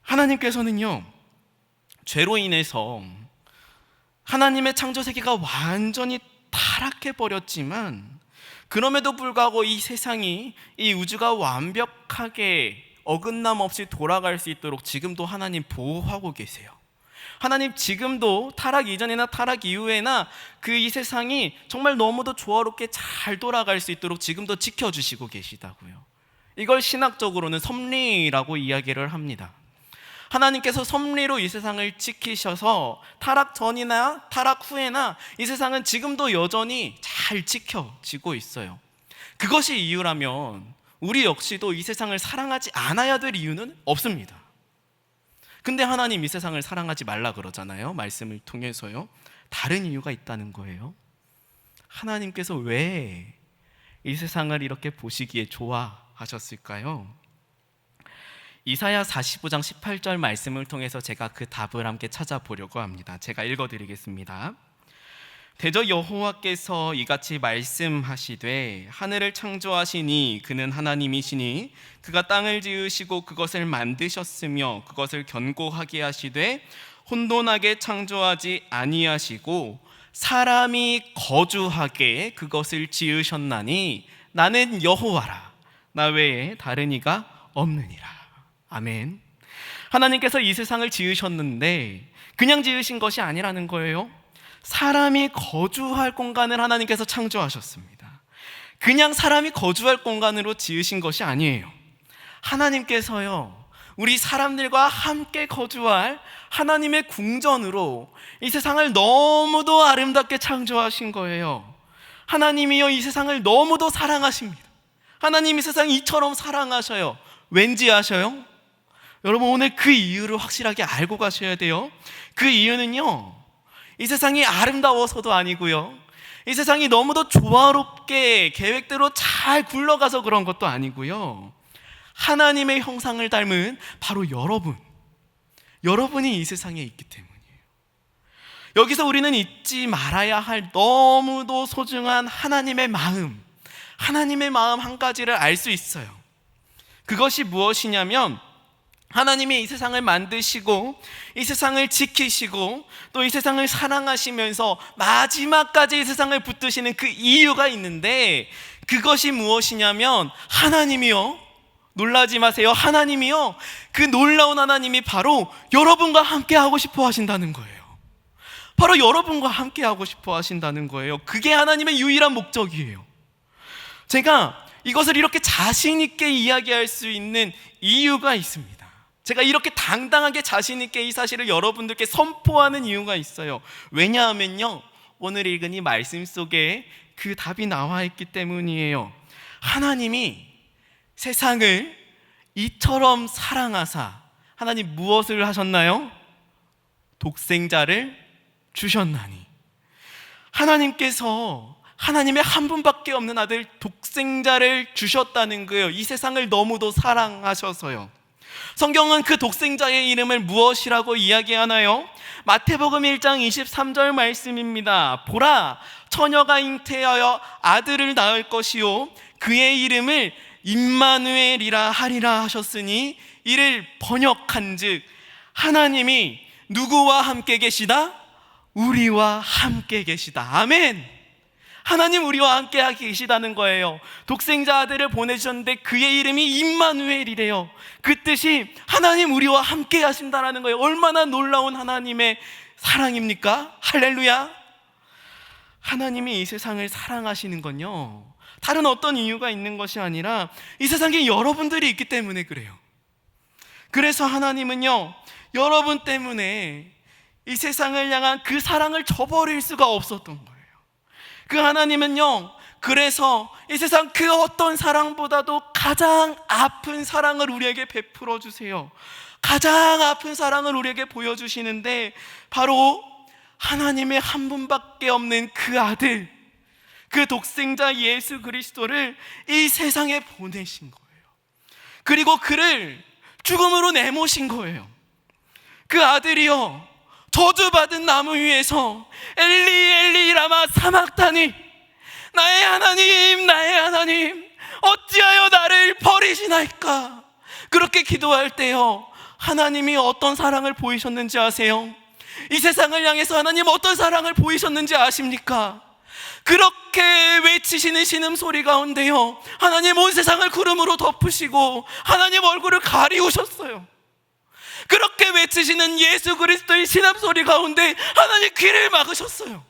하나님께서는요, 죄로 인해서 하나님의 창조 세계가 완전히 타락해버렸지만, 그럼에도 불구하고 이 세상이, 이 우주가 완벽하게 어긋남 없이 돌아갈 수 있도록 지금도 하나님 보호하고 계세요. 하나님 지금도 타락 이전이나 타락 이후에나 이 세상이 정말 너무도 조화롭게 잘 돌아갈 수 있도록 지금도 지켜주시고 계시다고요. 이걸 신학적으로는 섭리라고 이야기를 합니다. 하나님께서 섭리로 이 세상을 지키셔서 타락 전이나 타락 후에나 이 세상은 지금도 여전히 잘 지켜지고 있어요. 그것이 이유라면 우리 역시도 이 세상을 사랑하지 않아야 될 이유는 없습니다. 근데 하나님 이 세상을 사랑하지 말라 그러잖아요. 말씀을 통해서요. 다른 이유가 있다는 거예요. 하나님께서 왜 이 세상을 이렇게 보시기에 좋아하셨을까요? 이사야 45장 18절 말씀을 통해서 제가 그 답을 함께 찾아보려고 합니다. 제가 읽어드리겠습니다. 대저 여호와께서 이같이 말씀하시되 하늘을 창조하시니 그는 하나님이시니 그가 땅을 지으시고 그것을 만드셨으며 그것을 견고하게 하시되 혼돈하게 창조하지 아니하시고 사람이 거주하게 그것을 지으셨나니 나는 여호와라 나 외에 다른 이가 없느니라. 아멘. 하나님께서 이 세상을 지으셨는데 그냥 지으신 것이 아니라는 거예요. 사람이 거주할 공간을 하나님께서 창조하셨습니다. 그냥 사람이 거주할 공간으로 지으신 것이 아니에요. 하나님께서요, 우리 사람들과 함께 거주할 하나님의 궁전으로 이 세상을 너무도 아름답게 창조하신 거예요. 하나님이요, 이 세상을 너무도 사랑하십니다. 하나님이 세상 이처럼 사랑하셔요. 왠지 아셔요? 여러분, 오늘 그 이유를 확실하게 알고 가셔야 돼요. 그 이유는요, 이 세상이 아름다워서도 아니고요, 이 세상이 너무도 조화롭게 계획대로 잘 굴러가서 그런 것도 아니고요, 하나님의 형상을 닮은 바로 여러분이 이 세상에 있기 때문이에요. 여기서 우리는 잊지 말아야 할 너무도 소중한 하나님의 마음 한 가지를 알 수 있어요. 그것이 무엇이냐면 하나님이 이 세상을 만드시고 이 세상을 지키시고 또 이 세상을 사랑하시면서 마지막까지 이 세상을 붙드시는 그 이유가 있는데, 그것이 무엇이냐면 하나님이요, 놀라지 마세요, 하나님이요, 그 놀라운 하나님이 바로 여러분과 함께 하고 싶어 하신다는 거예요. 바로 여러분과 함께 하고 싶어 하신다는 거예요. 그게 하나님의 유일한 목적이에요. 제가 이것을 이렇게 자신 있게 이야기할 수 있는 이유가 있습니다. 제가 이렇게 당당하게 자신 있게 이 사실을 여러분들께 선포하는 이유가 있어요. 왜냐하면요, 오늘 읽은 이 말씀 속에 그 답이 나와 있기 때문이에요. 하나님이 세상을 이처럼 사랑하사, 하나님 무엇을 하셨나요? 독생자를 주셨나니. 하나님께서 하나님의 한 분밖에 없는 아들 독생자를 주셨다는 거예요. 이 세상을 너무도 사랑하셔서요. 성경은 그 독생자의 이름을 무엇이라고 이야기하나요? 마태복음 1장 23절 말씀입니다. 보라, 처녀가 잉태하여 아들을 낳을 것이요 그의 이름을 임마누엘이라 하리라 하셨으니, 이를 번역한즉 하나님이 누구와 함께 계시다? 우리와 함께 계시다. 아멘. 하나님 우리와 함께 계시다는 거예요. 독생자 아들을 보내주셨는데 그의 이름이 임마누엘이래요. 그 뜻이 하나님 우리와 함께 하신다는 거예요. 얼마나 놀라운 하나님의 사랑입니까? 할렐루야. 하나님이 이 세상을 사랑하시는 건요, 다른 어떤 이유가 있는 것이 아니라 이 세상에 여러분들이 있기 때문에 그래요. 그래서 하나님은요, 여러분 때문에 이 세상을 향한 그 사랑을 저버릴 수가 없었던 거예요. 그 하나님은요, 그래서 이 세상 그 어떤 사랑보다도 가장 아픈 사랑을 우리에게 베풀어 주세요. 가장 아픈 사랑을 우리에게 보여주시는데, 바로 하나님의 한 분밖에 없는 그 아들, 그 독생자 예수 그리스도를 이 세상에 보내신 거예요. 그리고 그를 죽음으로 내모신 거예요. 그 아들이요, 저주받은 나무 위에서 엘리 엘리 라마 사막다니, 나의 하나님 나의 하나님 어찌하여 나를 버리시나이까, 그렇게 기도할 때요, 하나님이 어떤 사랑을 보이셨는지 아세요? 이 세상을 향해서 하나님 어떤 사랑을 보이셨는지 아십니까? 그렇게 외치시는 신음소리 가운데요, 하나님 온 세상을 구름으로 덮으시고 하나님 얼굴을 가리우셨어요. 그렇게 외치시는 예수 그리스도의 신음소리 가운데 하나님 귀를 막으셨어요.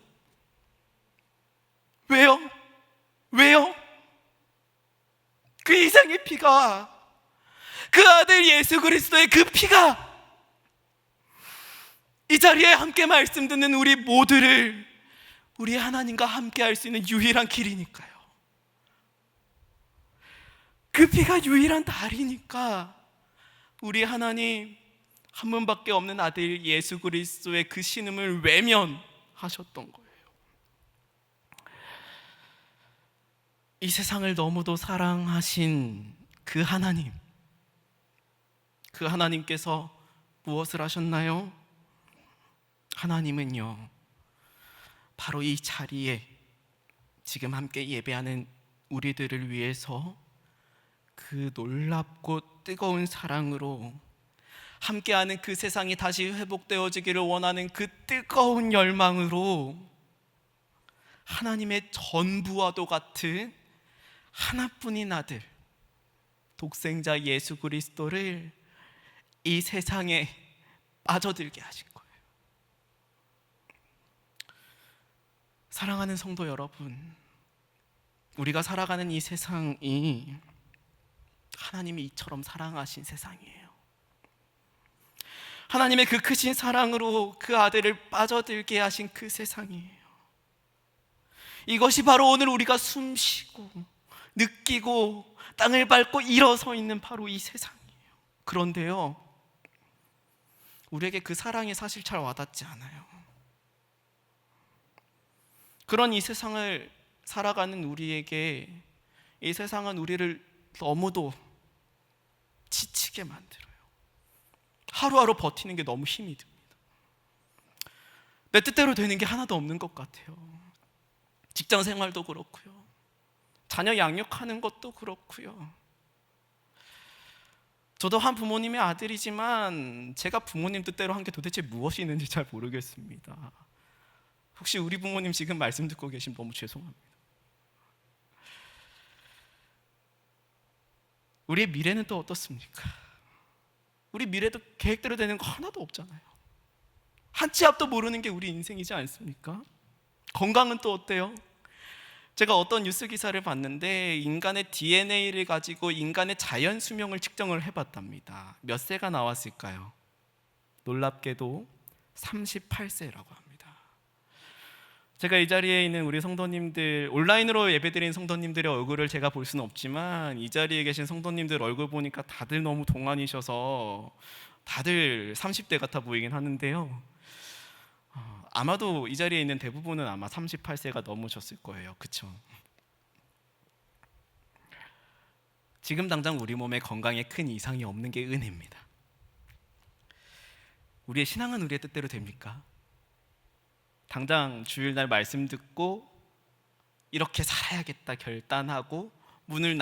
왜요? 왜요? 그 이생의 피가, 그 아들 예수 그리스도의 그 피가 이 자리에 함께 말씀 듣는 우리 모두를 우리 하나님과 함께 할 수 있는 유일한 길이니까요. 그 피가 유일한 달이니까 우리 하나님 한 분밖에 없는 아들 예수 그리스도의 그 신음을 외면하셨던 거예요. 이 세상을 너무도 사랑하신 그 하나님, 그 하나님께서 무엇을 하셨나요? 하나님은요, 바로 이 자리에 지금 함께 예배하는 우리들을 위해서 그 놀랍고 뜨거운 사랑으로, 함께하는 그 세상이 다시 회복되어지기를 원하는 그 뜨거운 열망으로 하나님의 전부와도 같은 하나뿐인 아들 독생자 예수 그리스도를 이 세상에 빠져들게 하신 거예요. 사랑하는 성도 여러분, 우리가 살아가는 이 세상이 하나님이 이처럼 사랑하신 세상이에요. 하나님의 그 크신 사랑으로 그 아들을 빠져들게 하신 그 세상이에요. 이것이 바로 오늘 우리가 숨쉬고 느끼고 땅을 밟고 일어서 있는 바로 이 세상이에요. 그런데요, 우리에게 그 사랑이 사실 잘 와닿지 않아요. 그런 이 세상을 살아가는 우리에게 이 세상은 우리를 너무도 지치게 만들어요. 하루하루 버티는 게 너무 힘이 듭니다. 내 뜻대로 되는 게 하나도 없는 것 같아요. 직장 생활도 그렇고요, 자녀 양육하는 것도 그렇고요, 저도 한 부모님의 아들이지만 제가 부모님 뜻대로 한 게 도대체 무엇이 있는지 잘 모르겠습니다. 혹시 우리 부모님 지금 말씀 듣고 계시면 너무 죄송합니다. 우리의 미래는 또 어떻습니까? 우리 미래도 계획대로 되는 거 하나도 없잖아요. 한 치 앞도 모르는 게 우리 인생이지 않습니까? 건강은 또 어때요? 제가 어떤 뉴스 기사를 봤는데 인간의 DNA를 가지고 인간의 자연 수명을 측정을 해봤답니다. 몇 세가 나왔을까요? 놀랍게도 38세라고 합니다. 제가 이 자리에 있는 우리 성도님들, 온라인으로 예배드린 성도님들의 얼굴을 제가 볼 수는 없지만 이 자리에 계신 성도님들 얼굴 보니까 다들 너무 동안이셔서 다들 30대 같아 보이긴 하는데요. 아마도 이 자리에 있는 대부분은 아마 38세가 넘으셨을 거예요. 그렇죠? 지금 당장 우리 몸에 건강에 큰 이상이 없는 게 은혜입니다. 우리의 신앙은 우리의 뜻대로 됩니까? 당장 주일날 말씀 듣고 이렇게 살아야겠다 결단하고 문을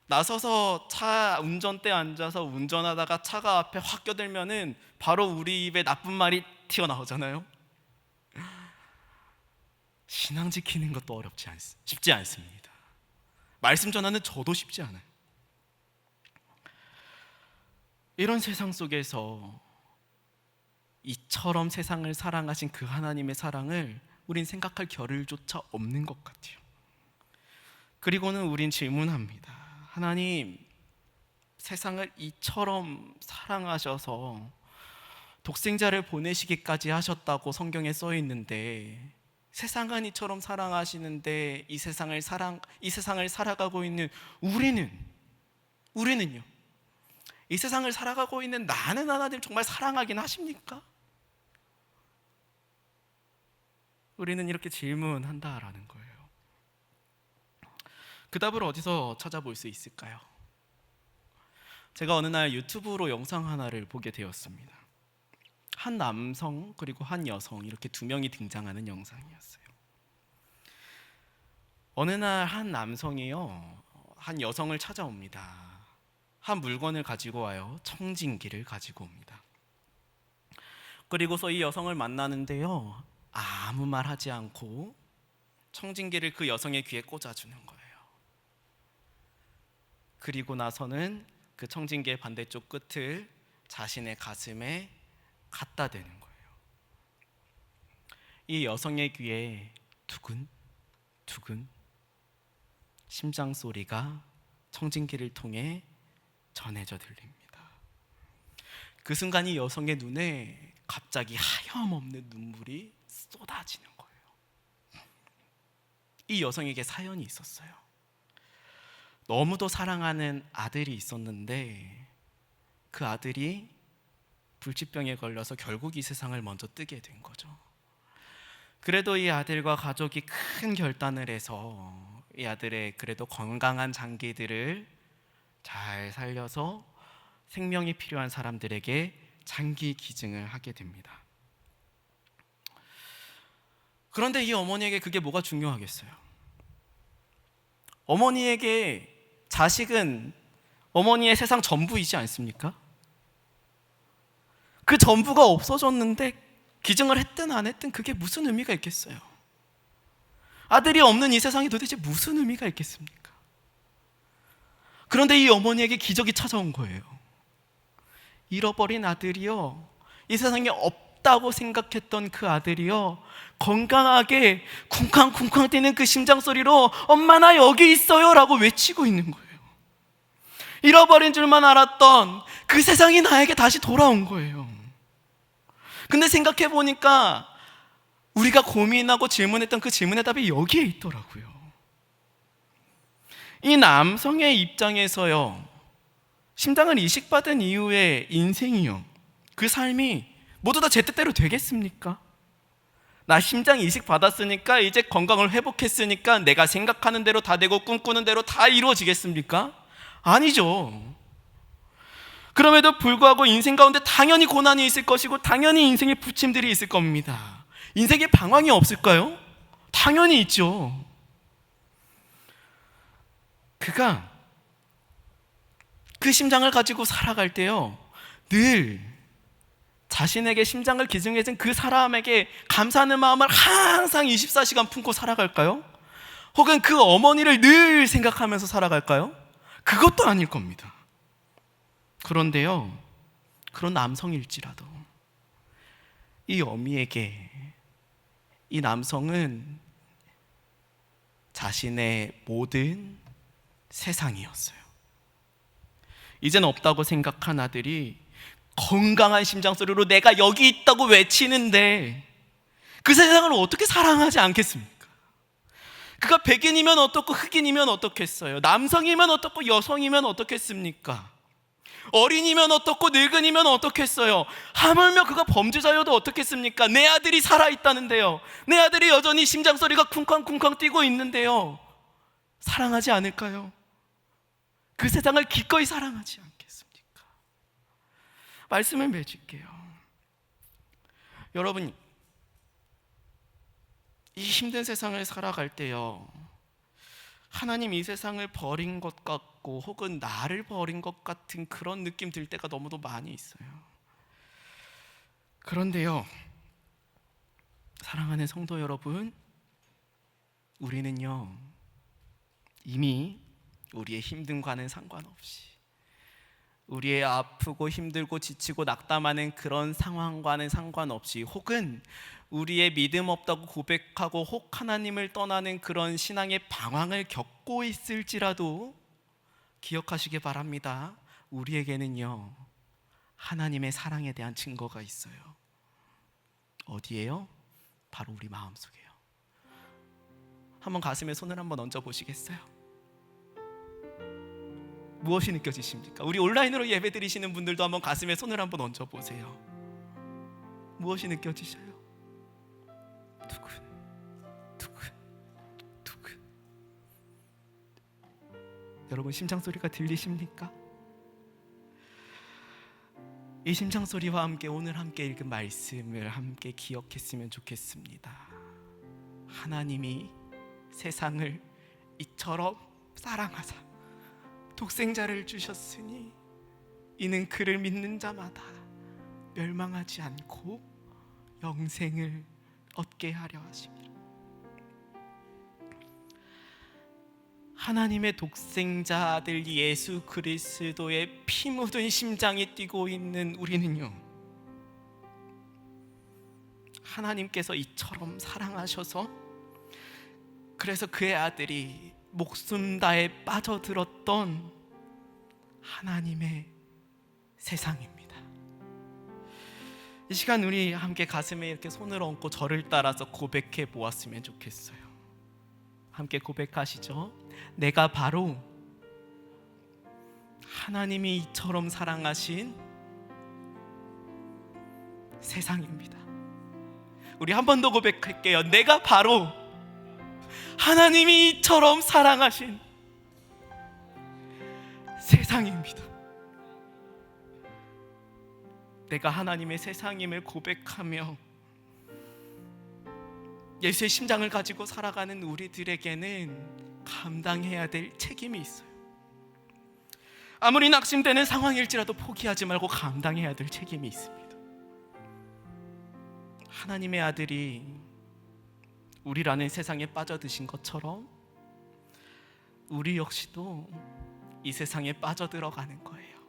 나서서 차 운전대에 앉아서 운전하다가 차가 앞에 확 껴들면은 바로 우리 입에 나쁜 말이 튀어나오잖아요. 신앙 지키는 것도 쉽지 않습니다. 말씀 전하는 저도 쉽지 않아요. 이런 세상 속에서 이처럼 세상을 사랑하신 그 하나님의 사랑을 우린 생각할 겨를조차 없는 것 같아요. 그리고는 우린 질문합니다. 하나님, 세상을 이처럼 사랑하셔서 독생자를 보내시기까지 하셨다고 성경에 써 있는데 세상은 이처럼 사랑하시는데 이 세상을 살아가고 있는 우리는요? 이 세상을 살아가고 있는 나는 하나님 정말 사랑하긴 하십니까? 우리는 이렇게 질문한다라는 거예요. 그 답을 어디서 찾아볼 수 있을까요? 제가 어느 날 유튜브로 영상 하나를 보게 되었습니다. 한 남성 그리고 한 여성 이렇게 두 명이 등장하는 영상이었어요. 어느 날 한 남성이요, 한 여성을 찾아옵니다. 한 물건을 가지고 와요. 청진기를 가지고 옵니다. 그리고서 이 여성을 만나는데요, 아무 말 하지 않고 청진기를 그 여성의 귀에 꽂아주는 거예요. 그리고 나서는 그 청진기의 반대쪽 끝을 자신의 가슴에 갖다 대는 거예요. 이 여성의 귀에 두근두근 심장 소리가 청진기를 통해 전해져 들립니다. 그 순간 이 여성의 눈에 갑자기 하염없는 눈물이 쏟아지는 거예요. 이 여성에게 사연이 있었어요. 너무도 사랑하는 아들이 있었는데 그 아들이 불치병에 걸려서 결국 이 세상을 먼저 뜨게 된 거죠. 그래도 이 아들과 가족이 큰 결단을 해서 이 아들의 그래도 건강한 장기들을 잘 살려서 생명이 필요한 사람들에게 장기 기증을 하게 됩니다. 그런데 이 어머니에게 그게 뭐가 중요하겠어요? 어머니에게 자식은 어머니의 세상 전부이지 않습니까? 그 전부가 없어졌는데 기증을 했든 안 했든 그게 무슨 의미가 있겠어요? 아들이 없는 이 세상이 도대체 무슨 의미가 있겠습니까? 그런데 이 어머니에게 기적이 찾아온 거예요. 잃어버린 아들이요, 이 세상에 없다고 생각했던 그 아들이요, 건강하게 쿵쾅쿵쾅 뛰는 그 심장 소리로 엄마 나 여기 있어요 라고 외치고 있는 거예요. 잃어버린 줄만 알았던 그 세상이 나에게 다시 돌아온 거예요. 근데 생각해 보니까 우리가 고민하고 질문했던 그 질문의 답이 여기에 있더라고요. 이 남성의 입장에서요, 심장을 이식받은 이후의 인생이요, 그 삶이 모두 다 제 뜻대로 되겠습니까? 나 심장 이식 받았으니까 이제 건강을 회복했으니까 내가 생각하는 대로 다 되고 꿈꾸는 대로 다 이루어지겠습니까? 아니죠. 그럼에도 불구하고 인생 가운데 당연히 고난이 있을 것이고 당연히 인생의 부침들이 있을 겁니다. 인생에 방황이 없을까요? 당연히 있죠. 그 심장을 가지고 살아갈 때요, 늘 자신에게 심장을 기증해준 그 사람에게 감사하는 마음을 항상 24시간 품고 살아갈까요? 혹은 그 어머니를 늘 생각하면서 살아갈까요? 그것도 아닐 겁니다. 그런데요, 그런 남성일지라도 이 어미에게 이 남성은 자신의 모든 세상이었어요. 이젠 없다고 생각한 아들이 건강한 심장소리로 내가 여기 있다고 외치는데 그 세상을 어떻게 사랑하지 않겠습니까? 그가 백인이면 어떻고 흑인이면 어떻겠어요? 남성이면 어떻고 여성이면 어떻겠습니까? 어린이면 어떻고 늙은이면 어떻겠어요? 하물며 그가 범죄자여도 어떻겠습니까? 내 아들이 살아있다는데요, 내 아들이 여전히 심장소리가 쿵쾅쿵쾅 뛰고 있는데요, 사랑하지 않을까요? 그 세상을 기꺼이 사랑하지 않겠습니까? 말씀을 맺을게요. 여러분, 이 힘든 세상을 살아갈 때요, 하나님 이 세상을 버린 것 같고 혹은 나를 버린 것 같은 그런 느낌 들 때가 너무도 많이 있어요. 그런데요, 사랑하는 성도 여러분, 우리는요 이미 우리의 힘듦과는 상관없이, 우리의 아프고 힘들고 지치고 낙담하는 그런 상황과는 상관없이, 혹은 우리의 믿음 없다고 고백하고 혹 하나님을 떠나는 그런 신앙의 방황을 겪고 있을지라도 기억하시기 바랍니다. 우리에게는요 하나님의 사랑에 대한 증거가 있어요. 어디에요? 바로 우리 마음속에요. 한번 가슴에 손을 한번 얹어 보시겠어요? 무엇이 느껴지십니까? 우리 온라인으로 예배 드리시는 분들도 한번 가슴에 손을 한번 얹어 보세요. 무엇이 느껴지셔요? 두근. 여러분, 심장소리가 들리십니까? 이 심장소리와 함께 오늘 함께 읽은 말씀을 함께 기억했으면 좋겠습니다. 하나님이 세상을 이처럼 사랑하사 독생자를 주셨으니 이는 그를 믿는 자마다 멸망하지 않고 영생을 얻게 하려 하심이라. 하나님의 독생자 아들 예수 그리스도의 피 묻은 심장이 뛰고 있는 우리는요, 하나님께서 이처럼 사랑하셔서 그래서 그의 아들이 목숨 다해 빠져들었던 하나님의 세상입니다. 이 시간 우리 함께 가슴에 이렇게 손을 얹고 저를 따라서 고백해 보았으면 좋겠어요. 함께 고백하시죠. 내가 바로 하나님이 이처럼 사랑하신 세상입니다. 우리 한 번 더 고백할게요. 내가 바로 하나님이 이처럼 사랑하신 세상입니다. 내가 하나님의 세상임을 고백하며 예수의 심장을 가지고 살아가는 우리들에게는 감당해야 될 책임이 있어요. 아무리 낙심되는 상황일지라도 포기하지 말고 감당해야 될 책임이 있습니다. 하나님의 아들이 우리라는 세상에 빠져드신 것처럼 우리 역시도 이 세상에 빠져들어가는 거예요.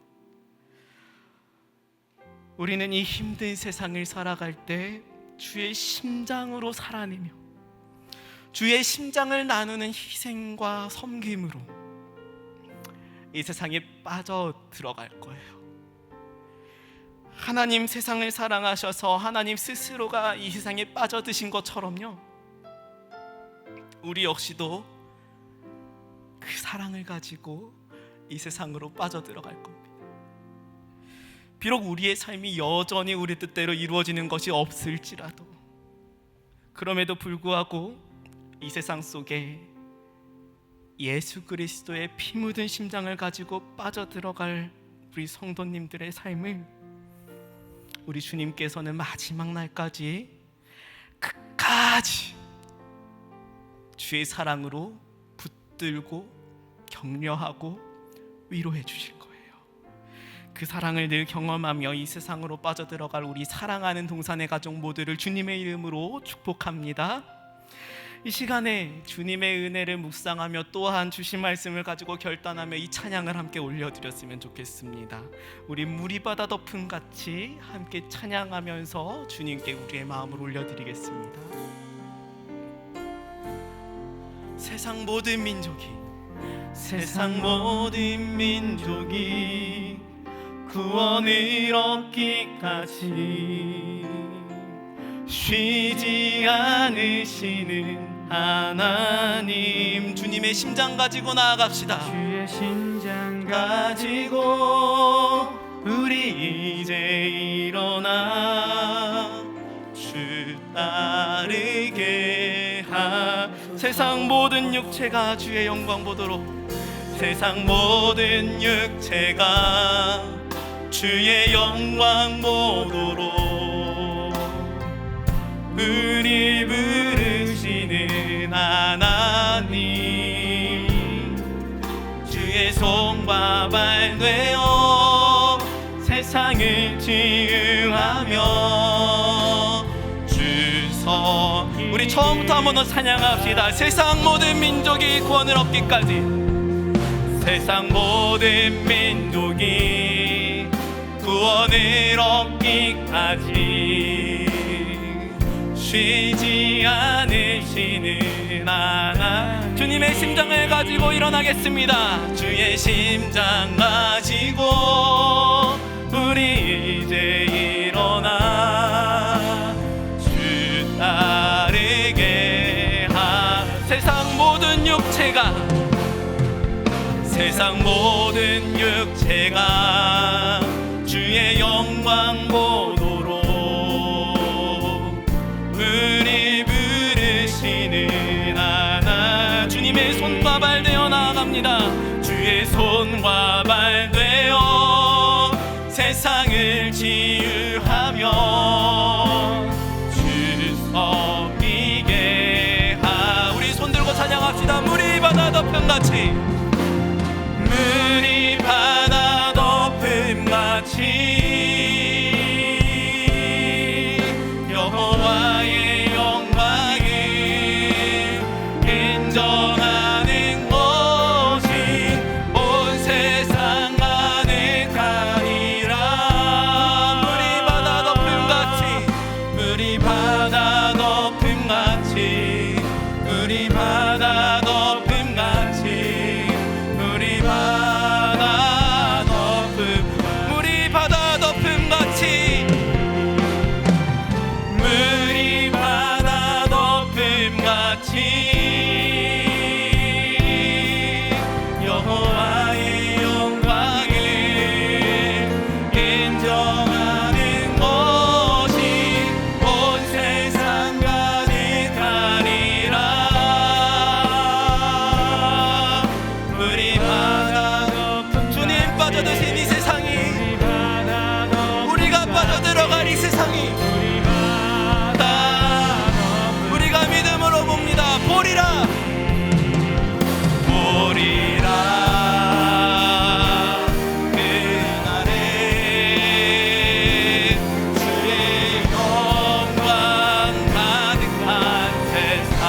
우리는 이 힘든 세상을 살아갈 때 주의 심장으로 살아내며 주의 심장을 나누는 희생과 섬김으로 이 세상에 빠져들어갈 거예요. 하나님 세상을 사랑하셔서 하나님 스스로가 이 세상에 빠져드신 것처럼요, 우리 역시도 그 사랑을 가지고 이 세상으로 빠져들어갈 겁니다. 비록 우리의 삶이 여전히 우리 뜻대로 이루어지는 것이 없을지라도, 그럼에도 불구하고 이 세상 속에 예수 그리스도의 피 묻은 심장을 가지고 빠져들어갈 우리 성도님들의 삶을 우리 주님께서는 마지막 날까지 끝까지 주의 사랑으로 붙들고 격려하고 위로해 주실 거예요. 그 사랑을 늘 경험하며 이 세상으로 빠져들어갈 우리 사랑하는 동산의 가족 모두를 주님의 이름으로 축복합니다. 이 시간에 주님의 은혜를 묵상하며 또한 주신 말씀을 가지고 결단하며 이 찬양을 함께 올려드렸으면 좋겠습니다. 우리 물이 바다 덮음 같이 함께 찬양하면서 주님께 우리의 마음을 올려드리겠습니다. 세상 모든 민족이 구원을 얻기까지 쉬지 않으시는 하나님, 주님의 심장 가지고 나아갑시다. 주의 심장 가지고 우리 이제 일어나 주 따르게 세상 모든 육체가 주의 영광 보도록, 세상 모든 육체가 주의 영광 보도록 우리 부르시는 하나님, 주의 손과 발 되어 세상을 치유하며 주서, 우리 처음부터 한번 더 찬양합시다. 세상 모든 민족이 구원을 얻기까지, 세상 모든 민족이 구원을 얻기까지 쉬지 않으시는 하나님, 주님의 심장을 가지고 일어나겠습니다. 주의 심장 가지고 우리 이제 일어나 주 따르게 세상 모든 육체가 주의 영광 보도록 우리 부르시는 하나, 주님의 손과 발 되어 나아갑니다. 주의 손과 발 되어 세상을 치유하며 주 섬기게 우리 손 들고 찬양합시다. 물이 바다 덮음같이, 물이 바다 덮음같이 여호와의 영광을 인정하는 것이 온 세상 가득하리라. 물이 바다 덮음같이, 물이 바다 덮음같이, 물이 바다 덮음같이, 물이 바다 덮음, 물이 바다 덮음같이, 물이 바다 덮음같이 여호와의 영광을 인정하는 것이 온 세상 가득하리라. 물이 바다 덮음, 주님 빠져드신 이 세상이, 우리가 빠져들어갈 이 세상이, 우리가 믿음으로 봅니다. 보리라 그날에 주의 영광 가득한 세상,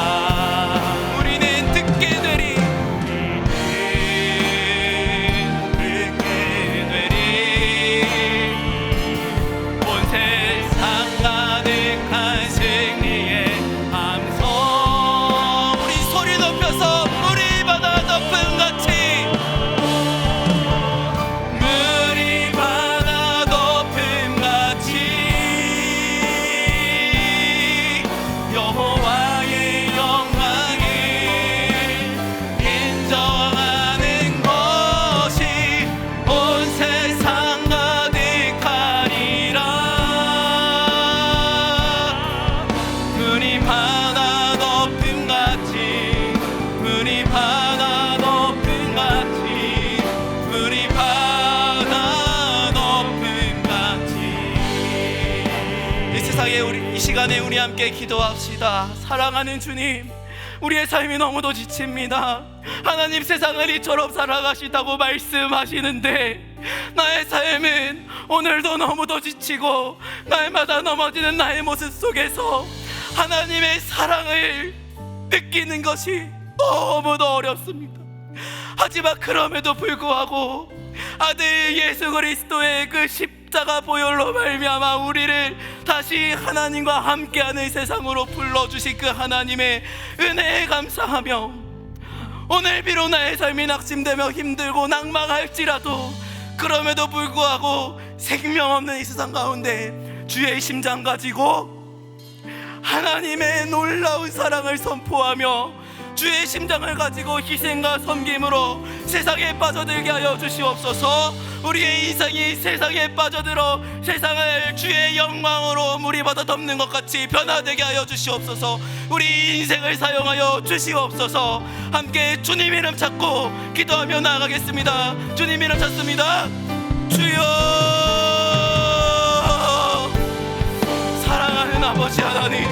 우리는 듣게 되리, 온 세상 가득한 승리의 함성, 우리 소리 높여서 물이 바다 덮음같이, 물이 바다 덮음같이 여호와의 영광을 인정하는 것이 온 세상 가득하리라. 물이 바다 덮음같이, 물이 바다 덮음같이, 물이 바다 덮음같이 이 세상에 이 시간에 우리 함께 기도합시다. 사랑하는 주님, 우리의 삶이 너무도 지칩니다. 하나님 세상을 이처럼 살아가시다고 말씀하시는데 나의 삶은 오늘도 너무도 지치고 날마다 넘어지는 나의 모습 속에서 하나님의 사랑을 느끼는 것이 너무도 어렵습니다. 하지만 그럼에도 불구하고 아들 예수 그리스도의 그 십자가 보혈로 말미암아 우리를 다시 하나님과 함께하는 세상으로 불러주신 그 하나님의 은혜에 감사하며, 오늘 비록 나의 삶이 낙심되며 힘들고 낭망할지라도 그럼에도 불구하고 생명 없는 이 세상 가운데 주의 심장 가지고 하나님의 놀라운 사랑을 선포하며 주의 심장을 가지고 희생과 섬김으로 세상에 빠져들게 하여 주시옵소서. 우리의 인생이 세상에 빠져들어 세상을 주의 영광으로 물이 받아 덮는 것 같이 변화되게 하여 주시옵소서. 우리 인생을 사용하여 주시옵소서. 함께 주님 이름 찾고 기도하며 나아가겠습니다. 주님 이름 찾습니다. 주여, 사랑하는 아버지 하나님,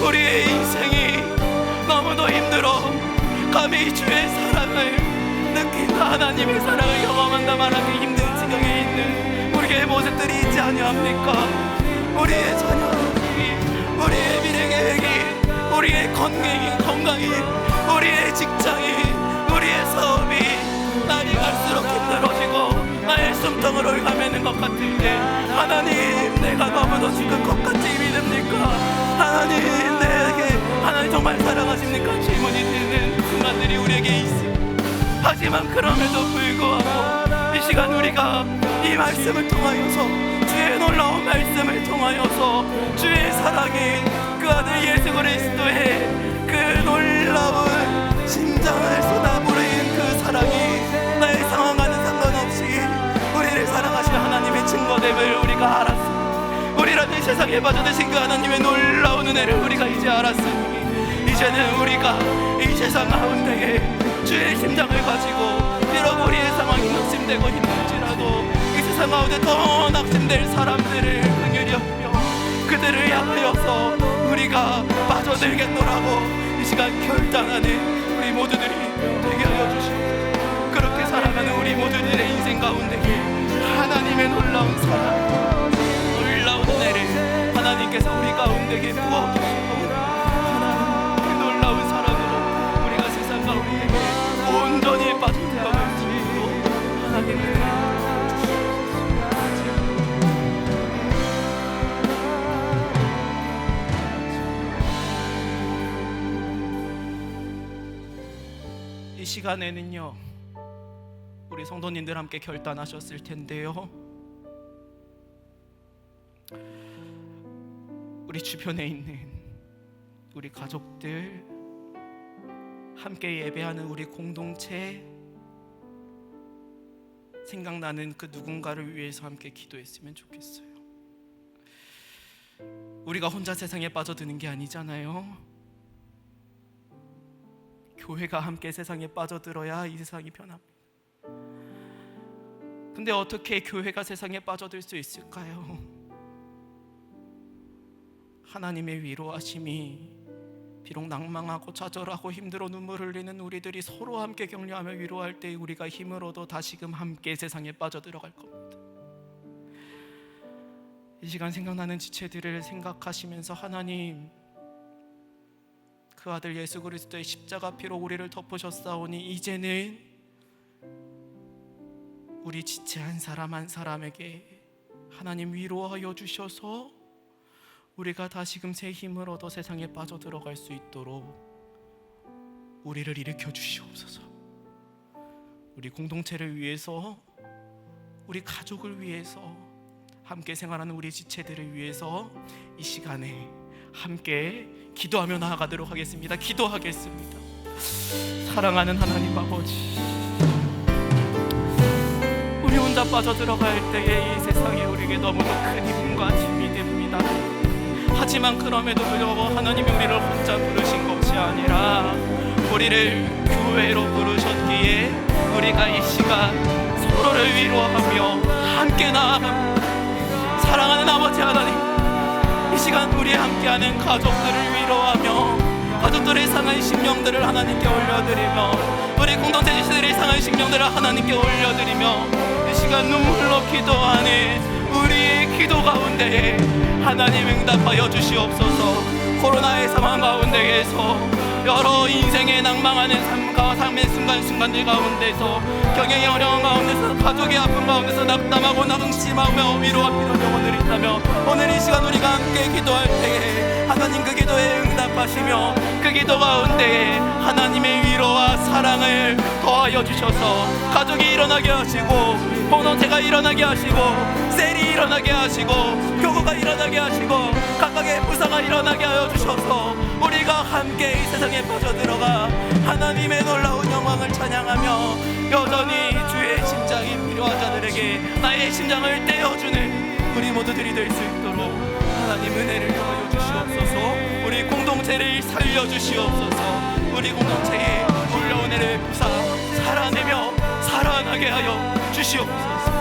우리의 인생이 너무도 힘들어 감히 주의 사랑을 느낀다, 하나님의 사랑을 경험한다 말하기 힘든 지경에 있는 우리의 모습들이 있지 아니합니까? 우리의 자녀들이, 우리의 미래 계획이, 우리의 건강이, 우리의 직장이, 우리의 사업이 날이 갈수록 힘들어지고 나의 숨통을 헐감매는 것 같은데, 하나님 내가 너무도 죽을 것 같이 믿습니까? 하나님 내게 하나님 정말 사랑하십니까? 질문이 드는 순간들이 우리에게 있습니다. 하지만 그럼에도 불구하고 이 시간 우리가 이 말씀을 통하여서, 주의 놀라운 말씀을 통하여서 주의 사랑이, 그 아들 예수 그리스도의 그 놀라운 심장을 쏟아부린 그 사랑이 나의 상황과는 상관없이 우리를 사랑하시는 하나님의 증거됨을 우리가 알았습니다. 우리라는 세상에 빠져드신 그 하나님의 놀라운 은혜를 우리가 이제 알았으니, 이제는 우리가 이 세상 가운데에 주의 심장을 가지고 비록 우리의 상황이 낙심되고 힘들지라도 이 세상 가운데 더 낙심될 사람들을 긍휼히 여기며 그들을 향하여서 우리가 빠져들겠노라고 이 시간 결단하는 우리 모두들이 되게 하여 주시옵소서. 그렇게 살아가는 우리 모두들의 인생 가운데 하나님의 놀라운 사랑, 놀라운 은혜를 하나님께서 우리 가운데에 부어주시고, 하나님의 놀라운 사랑으로 우리가 세상 가운데 온전히 빠져들어갈 수 있도록 하나님의 은혜를 이 시간에는요, 우리 성도님들 함께 결단하셨을 텐데요, 우리 주변에 있는 우리 가족들, 함께 예배하는 우리 공동체, 생각나는 그 누군가를 위해서 함께 기도했으면 좋겠어요. 우리가 혼자 세상에 빠져드는 게 아니잖아요. 교회가 함께 세상에 빠져들어야 이 세상이 변합니다. 근데 어떻게 교회가 세상에 빠져들 수 있을까요? 하나님의 위로하심이 비록 낭망하고 좌절하고 힘들어 눈물 흘리는 우리들이 서로 함께 격려하며 위로할 때 우리가 힘을 얻어 다시금 함께 세상에 빠져들어갈 겁니다. 이 시간 생각나는 지체들을 생각하시면서, 하나님 그 아들 예수 그리스도의 십자가 피로 우리를 덮으셨사오니 이제는 우리 지체 한 사람 한 사람에게 하나님 위로하여 주셔서 우리가 다시금 새 힘을 얻어 세상에 빠져들어갈 수 있도록 우리를 일으켜 주시옵소서. 우리 공동체를 위해서, 우리 가족을 위해서, 함께 생활하는 우리 지체들을 위해서 이 시간에 함께 기도하며 나아가도록 하겠습니다. 기도하겠습니다. 사랑하는 하나님 아버지, 우리 혼자 빠져들어갈 때에 이 세상에 우리에게 너무도 큰 힘과 짐이 됩니다. 하지만 그럼에도 불구하고 하나님이 우리를 혼자 부르신 것이 아니라 우리를 교회로 부르셨기에 우리가 이 시간 서로를 위로하며 함께 나아갑니다. 사랑하는 아버지 하나님, 이 시간 우리 함께하는 가족들을 위로하며 가족들의 상한 심령들을 하나님께 올려드리며 우리 공동체 지체들의 상한 심령들을 하나님께 올려드리며 이 시간 눈물로 기도하는 우리의 기도 가운데에 하나님 응답하여 주시옵소서. 코로나의 상황 가운데에서 여러 인생에 낭망하는 삶의 순간순간들 가운데서 경영의 어려운 가운데서 가족의 아픔 가운데서 낙담하고 낙심하며 위로가 필요한 영혼들이 있다며 오늘 이 시간 우리가 함께 기도할 때에 하나님 그 기도에 응답하시며 그 기도 가운데에 하나님의 위로와 사랑을 더하여 주셔서 가족이 일어나게 하시고 공동체가 일어나게 하시고 셀이 일어나게 하시고 교구가 일어나게 하시고 각각의 부사가 일어나게 하여 주셔서 우리가 함께 이 세상에 빠져들어가 하나님의 놀라운 영광을 찬양하며 여전히 주의 심장이 필요한 자들에게 나의 심장을 떼어주는 우리 모두들이 될 수 있도록 하나님 은혜를 더하여 주시옵소서. 우리 공동체를 살려주시옵소서. 우리 공동체에 놀라운 은혜를 부사 살아내며 살아나게 하여 주시옵소서.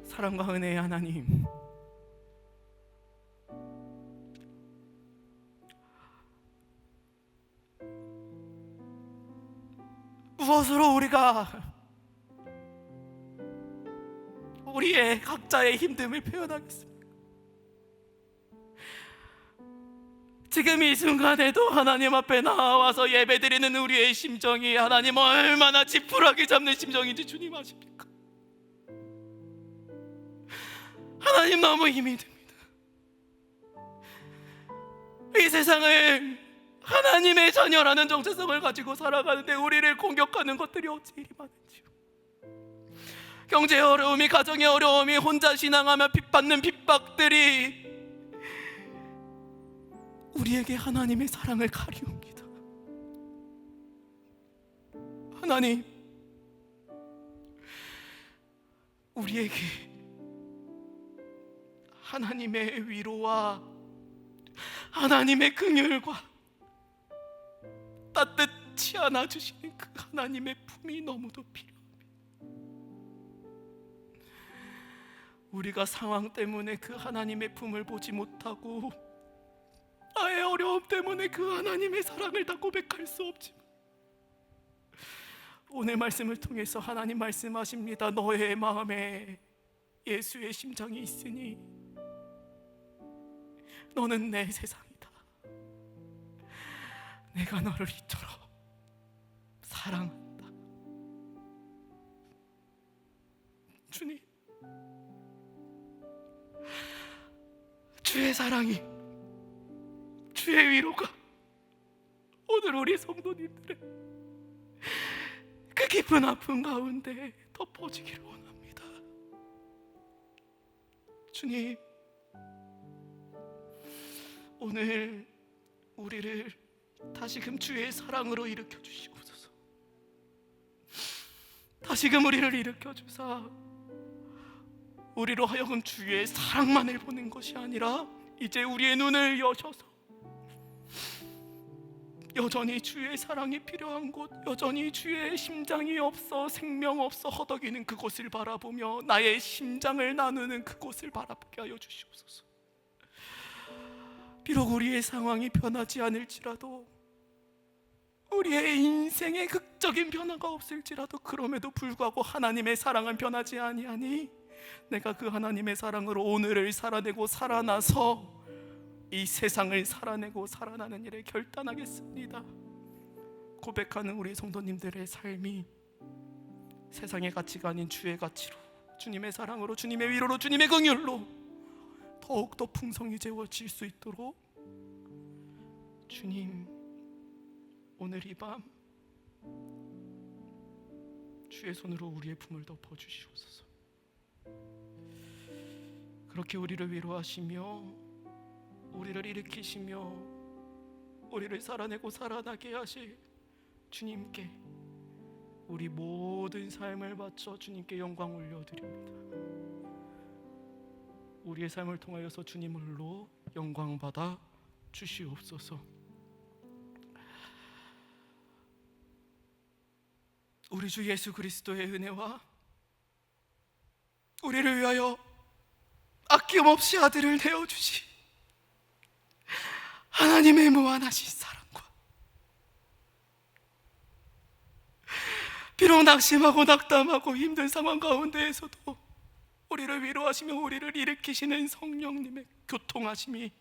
사랑과 은혜의 하나님, 무엇으로 우리가 우리의 각자의 힘듦을 표현하겠습니까? 지금 이 순간에도 하나님 앞에 나와서 예배드리는 우리의 심정이 하나님 얼마나 지푸라기 잡는 심정인지 주님 아십니까? 하나님 너무 힘이 듭니다. 이 세상을 하나님의 자녀라는 정체성을 가지고 살아가는데 우리를 공격하는 것들이 어찌 이리 많은지요. 경제의 어려움이, 가정의 어려움이, 혼자 신앙하며 핍받는 핍박들이 우리에게 하나님의 사랑을 가리웁니다. 하나님, 우리에게 하나님의 위로와 하나님의 긍휼과 따뜻히 안아주시는 그 하나님의 품이 너무도 필요합니다. 우리가 상황 때문에 그 하나님의 품을 보지 못하고 나의 어려움 때문에 그 하나님의 사랑을 다 고백할 수 없지만 오늘 말씀을 통해서 하나님 말씀하십니다. 너의 마음에 예수의 심장이 있으니 너는 내 세상이다. 내가 너를 이처럼 사랑한다. 주님, 주의 사랑이, 주의 위로가 오늘 우리 성도님들의 그 깊은 아픔 가운데 덮어지기를 원합니다. 주님, 오늘 우리를 다시금 주의 사랑으로 일으켜 주시옵소서. 다시금 우리를 일으켜 주사 우리로 하여금 주의 사랑만을 보는 것이 아니라 이제 우리의 눈을 여셔서 여전히 주의 사랑이 필요한 곳, 여전히 주의 심장이 없어 생명 없어 허덕이는 그곳을 바라보며 나의 심장을 나누는 그곳을 바라보게 하여 주시옵소서. 비록 우리의 상황이 변하지 않을지라도, 우리의 인생에 극적인 변화가 없을지라도 그럼에도 불구하고 하나님의 사랑은 변하지 아니하니 내가 그 하나님의 사랑으로 오늘을 살아내고 살아나서 이 세상을 살아내고 살아나는 일에 결단하겠습니다. 고백하는 우리 성도님들의 삶이 세상의 가치가 아닌 주의 가치로, 주님의 사랑으로, 주님의 위로로, 주님의 긍휼로 더욱더 풍성히 채워질 수 있도록 주님, 오늘 이 밤 주의 손으로 우리의 품을 덮어주시옵소서. 그렇게 우리를 위로하시며 우리를 일으키시며 우리를 살아내고 살아나게 하실 주님께 우리 모든 삶을 바쳐 주님께 영광 올려드립니다. 우리의 삶을 통하여서 주님을로 영광 받아 주시옵소서. 우리 주 예수 그리스도의 은혜와 우리를 위하여 아낌없이 아들을 내어주시 하나님의 무한하신 사랑과, 비록 낙심하고 낙담하고 힘든 상황 가운데에서도 우리를 위로하시며 우리를 일으키시는 성령님의 교통하심이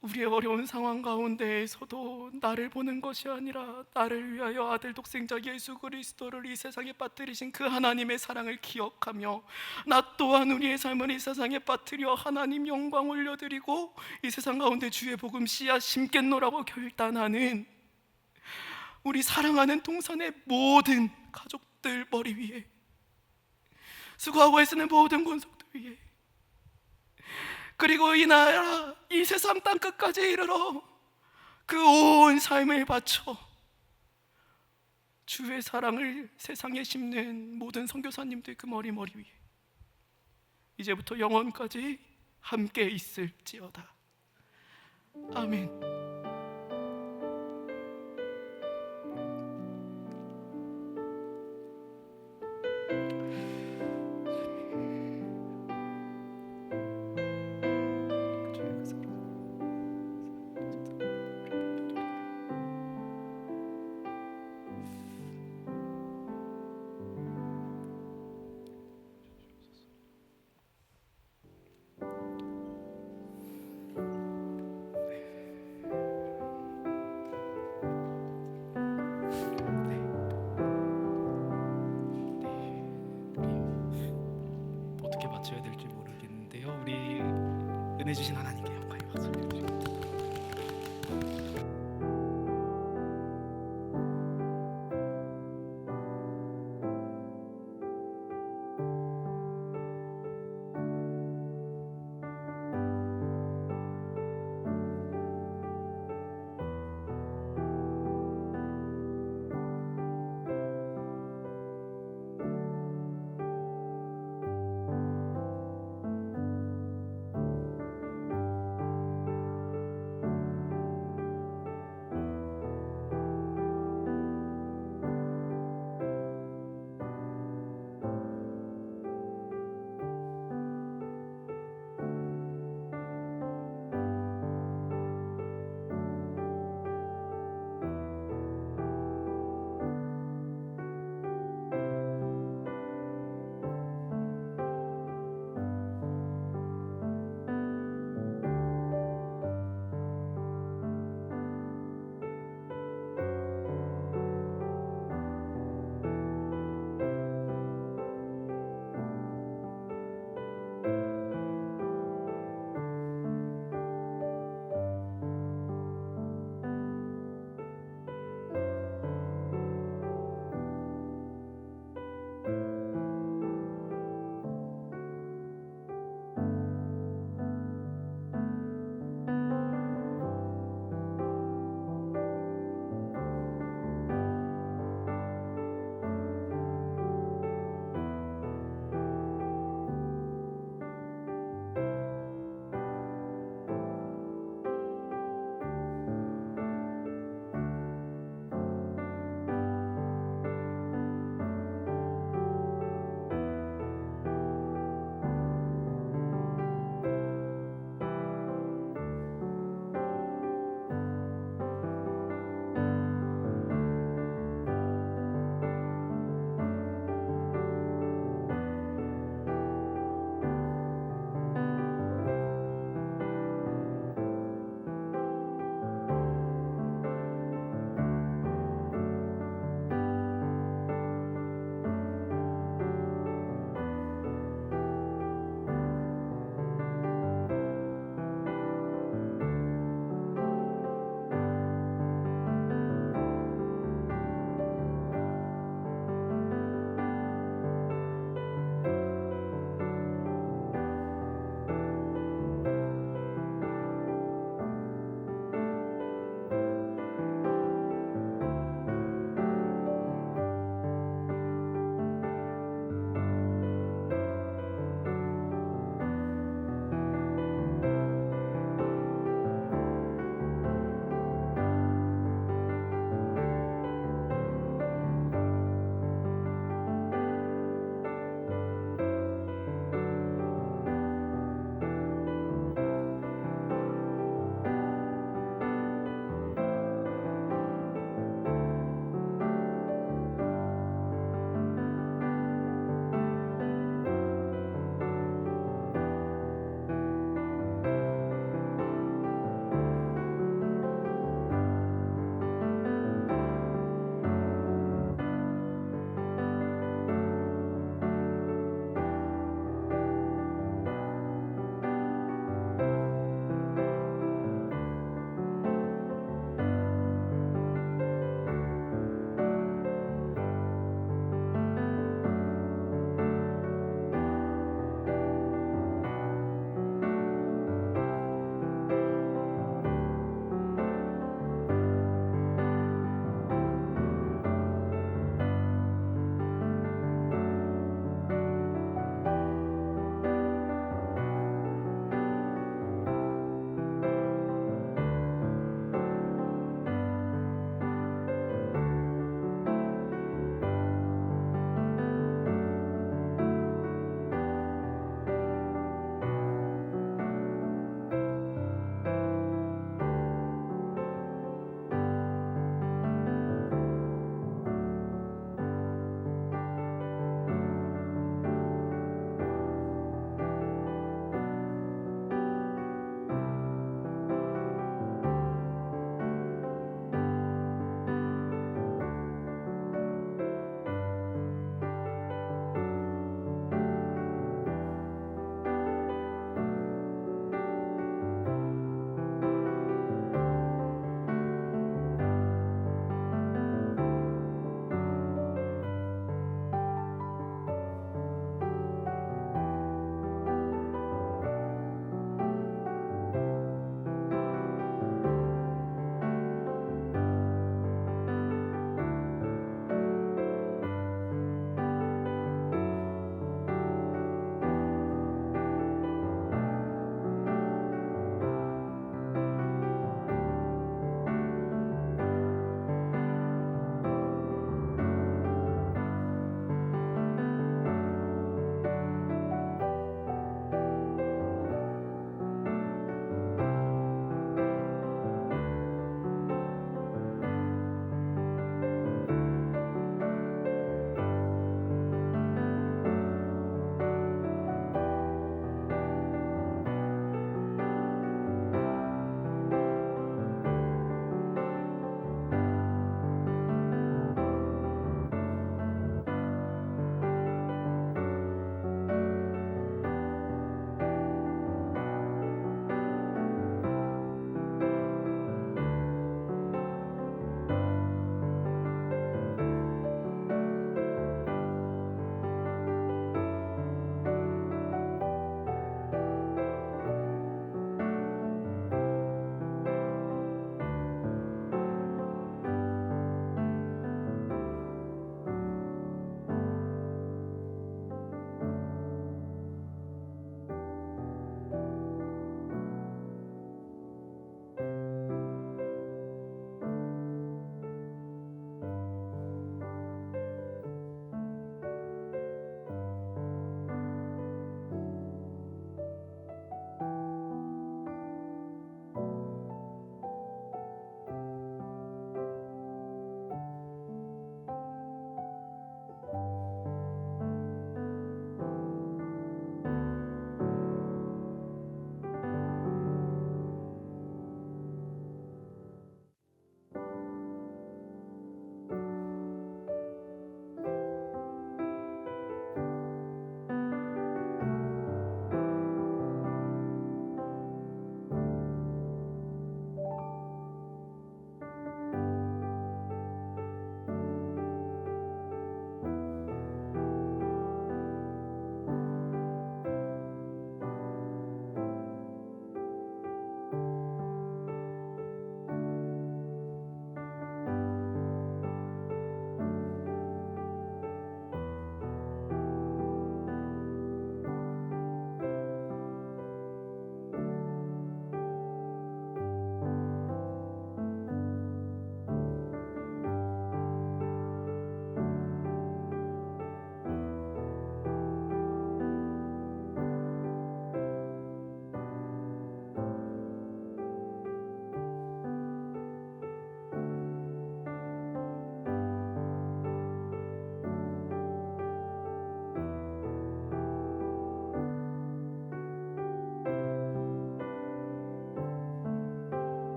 우리의 어려운 상황 가운데에서도 나를 보는 것이 아니라 나를 위하여 아들 독생자 예수 그리스도를 이 세상에 빠뜨리신 그 하나님의 사랑을 기억하며 나 또한 우리의 삶을 이 세상에 빠뜨려 하나님 영광 올려드리고 이 세상 가운데 주의 복음 씨앗 심겠노라고 결단하는 우리 사랑하는 동산의 모든 가족들 머리 위에, 수고하고 애쓰는 모든 권속들 위에, 그리고 이 나라 이 세상 땅끝까지 이르러 그 온 삶을 바쳐 주의 사랑을 세상에 심는 모든 선교사님들 그 머리 위에 이제부터 영원까지 함께 있을지어다. 아멘. 어떻게 맞춰야 될지 모르겠는데요. 우리 은혜 주신 하나님께 영광이 받습니다.